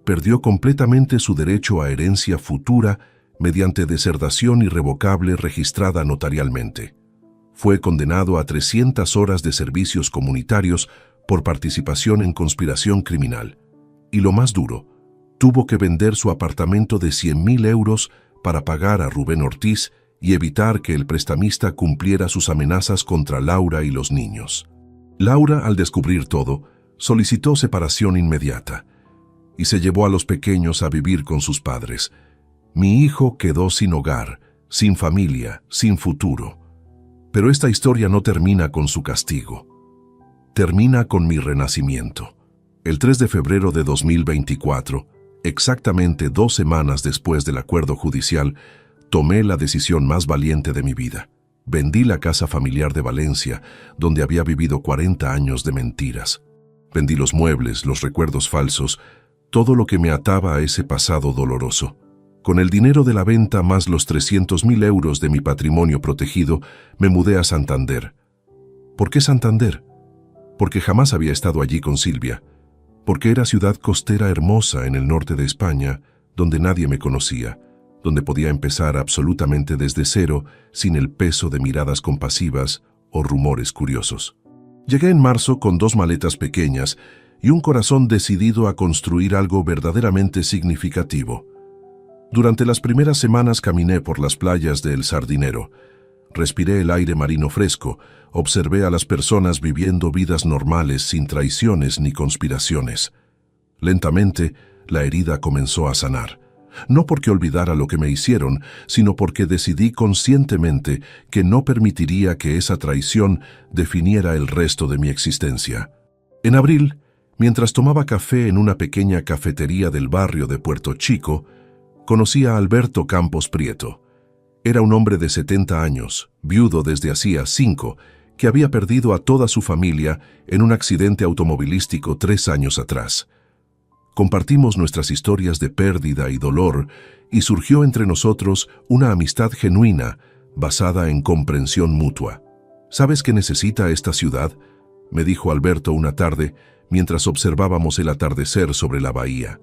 Perdió completamente su derecho a herencia futura mediante deserdación irrevocable registrada notarialmente. Fue condenado a 300 horas de servicios comunitarios por participación en conspiración criminal. Y lo más duro, tuvo que vender su apartamento de 100.000 euros para pagar a Rubén Ortiz y evitar que el prestamista cumpliera sus amenazas contra Laura y los niños. Laura, al descubrir todo, solicitó separación inmediata y se llevó a los pequeños a vivir con sus padres. Mi hijo quedó sin hogar, sin familia, sin futuro. Pero esta historia no termina con su castigo. Termina con mi renacimiento. El 3 de febrero de 2024, exactamente 2 semanas después del acuerdo judicial, tomé la decisión más valiente de mi vida. Vendí la casa familiar de Valencia, donde había vivido 40 años de mentiras. Vendí los muebles, los recuerdos falsos, todo lo que me ataba a ese pasado doloroso. Con el dinero de la venta más los 300.000 euros de mi patrimonio protegido, me mudé a Santander. ¿Por qué Santander? Porque jamás había estado allí con Silvia. Porque era ciudad costera hermosa en el norte de España, donde nadie me conocía, donde podía empezar absolutamente desde cero, sin el peso de miradas compasivas o rumores curiosos. Llegué en marzo con 2 maletas pequeñas y un corazón decidido a construir algo verdaderamente significativo. Durante las primeras semanas caminé por las playas de El Sardinero. Respiré el aire marino fresco, observé a las personas viviendo vidas normales sin traiciones ni conspiraciones. Lentamente, la herida comenzó a sanar. No porque olvidara lo que me hicieron, sino porque decidí conscientemente que no permitiría que esa traición definiera el resto de mi existencia. En abril, mientras tomaba café en una pequeña cafetería del barrio de Puerto Chico, conocí a Alberto Campos Prieto. Era un hombre de 70 años, viudo desde hacía 5, que había perdido a toda su familia en un accidente automovilístico 3 años atrás. Compartimos nuestras historias de pérdida y dolor y surgió entre nosotros una amistad genuina basada en comprensión mutua. ¿Sabes qué necesita esta ciudad?, me dijo Alberto una tarde mientras observábamos el atardecer sobre la bahía.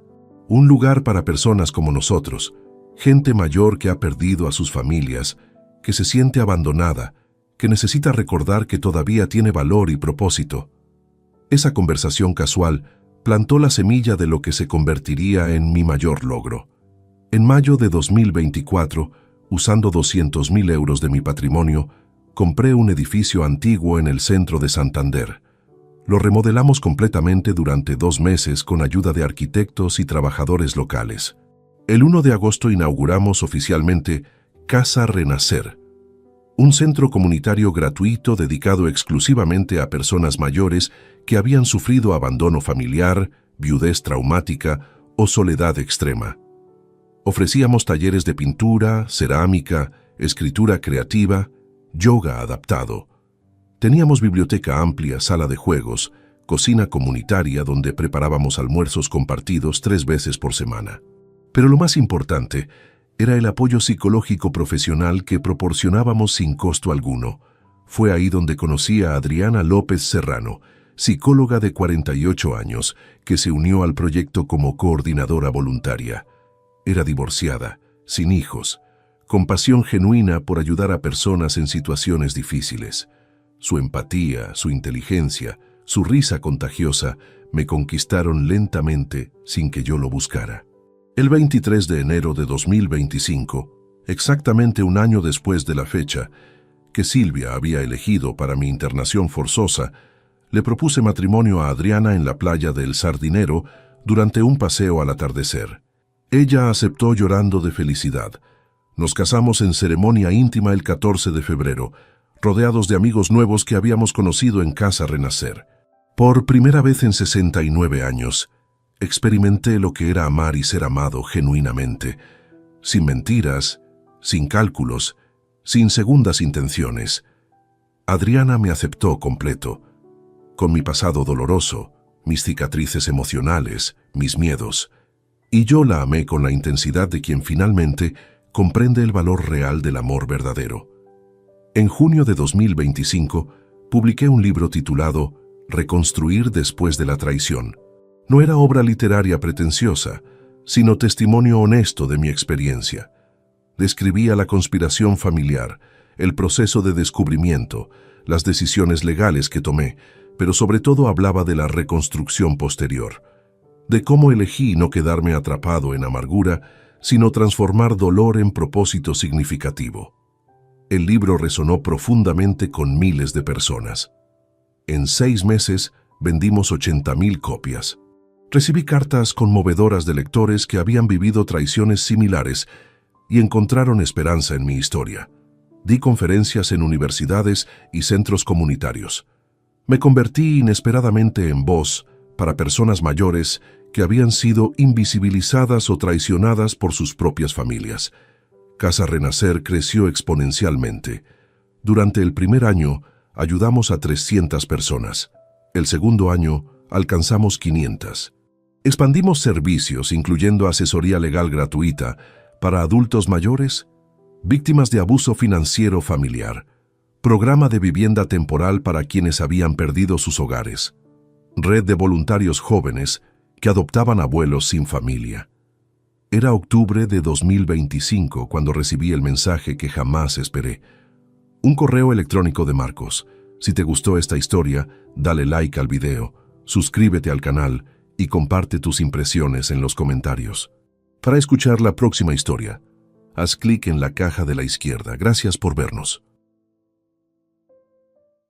Un lugar para personas como nosotros, gente mayor que ha perdido a sus familias, que se siente abandonada, que necesita recordar que todavía tiene valor y propósito. Esa conversación casual plantó la semilla de lo que se convertiría en mi mayor logro. En mayo de 2024, usando 200.000 euros de mi patrimonio, compré un edificio antiguo en el centro de Santander. Lo remodelamos completamente durante 2 meses con ayuda de arquitectos y trabajadores locales. El 1 de agosto inauguramos oficialmente Casa Renacer, un centro comunitario gratuito dedicado exclusivamente a personas mayores que habían sufrido abandono familiar, viudez traumática o soledad extrema. Ofrecíamos talleres de pintura, cerámica, escritura creativa, yoga adaptado. Teníamos biblioteca amplia, sala de juegos, cocina comunitaria donde preparábamos almuerzos compartidos 3 veces por semana. Pero lo más importante era el apoyo psicológico profesional que proporcionábamos sin costo alguno. Fue ahí donde conocí a Adriana López Serrano, psicóloga de 48 años, que se unió al proyecto como coordinadora voluntaria. Era divorciada, sin hijos, con pasión genuina por ayudar a personas en situaciones difíciles. Su empatía, su inteligencia, su risa contagiosa me conquistaron lentamente sin que yo lo buscara. El 23 de enero de 2025, exactamente un año después de la fecha que Silvia había elegido para mi internación forzosa, le propuse matrimonio a Adriana en la playa de El Sardinero durante un paseo al atardecer. Ella aceptó llorando de felicidad. Nos casamos en ceremonia íntima el 14 de febrero, rodeados de amigos nuevos que habíamos conocido en Casa Renacer. Por primera vez en 69 años, experimenté lo que era amar y ser amado genuinamente, sin mentiras, sin cálculos, sin segundas intenciones. Adriana me aceptó completo, con mi pasado doloroso, mis cicatrices emocionales, mis miedos, y yo la amé con la intensidad de quien finalmente comprende el valor real del amor verdadero. En junio de 2025, publiqué un libro titulado Reconstruir después de la traición. No era obra literaria pretenciosa, sino testimonio honesto de mi experiencia. Describía la conspiración familiar, el proceso de descubrimiento, las decisiones legales que tomé, pero sobre todo hablaba de la reconstrucción posterior, de cómo elegí no quedarme atrapado en amargura, sino transformar dolor en propósito significativo. El libro resonó profundamente con miles de personas. En 6 meses vendimos 80.000 copias. Recibí cartas conmovedoras de lectores que habían vivido traiciones similares y encontraron esperanza en mi historia. Di conferencias en universidades y centros comunitarios. Me convertí inesperadamente en voz para personas mayores que habían sido invisibilizadas o traicionadas por sus propias familias. Casa Renacer creció exponencialmente. Durante el primer año, ayudamos a 300 personas. El segundo año, alcanzamos 500. Expandimos servicios, incluyendo asesoría legal gratuita para adultos mayores, víctimas de abuso financiero familiar, programa de vivienda temporal para quienes habían perdido sus hogares, red de voluntarios jóvenes que adoptaban abuelos sin familia. Era octubre de 2025 cuando recibí el mensaje que jamás esperé. Un correo electrónico de Marcos, Si te gustó esta historia, dale like al video, suscríbete al canal y comparte tus impresiones en los comentarios. Para escuchar la próxima historia, haz clic en la caja de la izquierda. Gracias por vernos.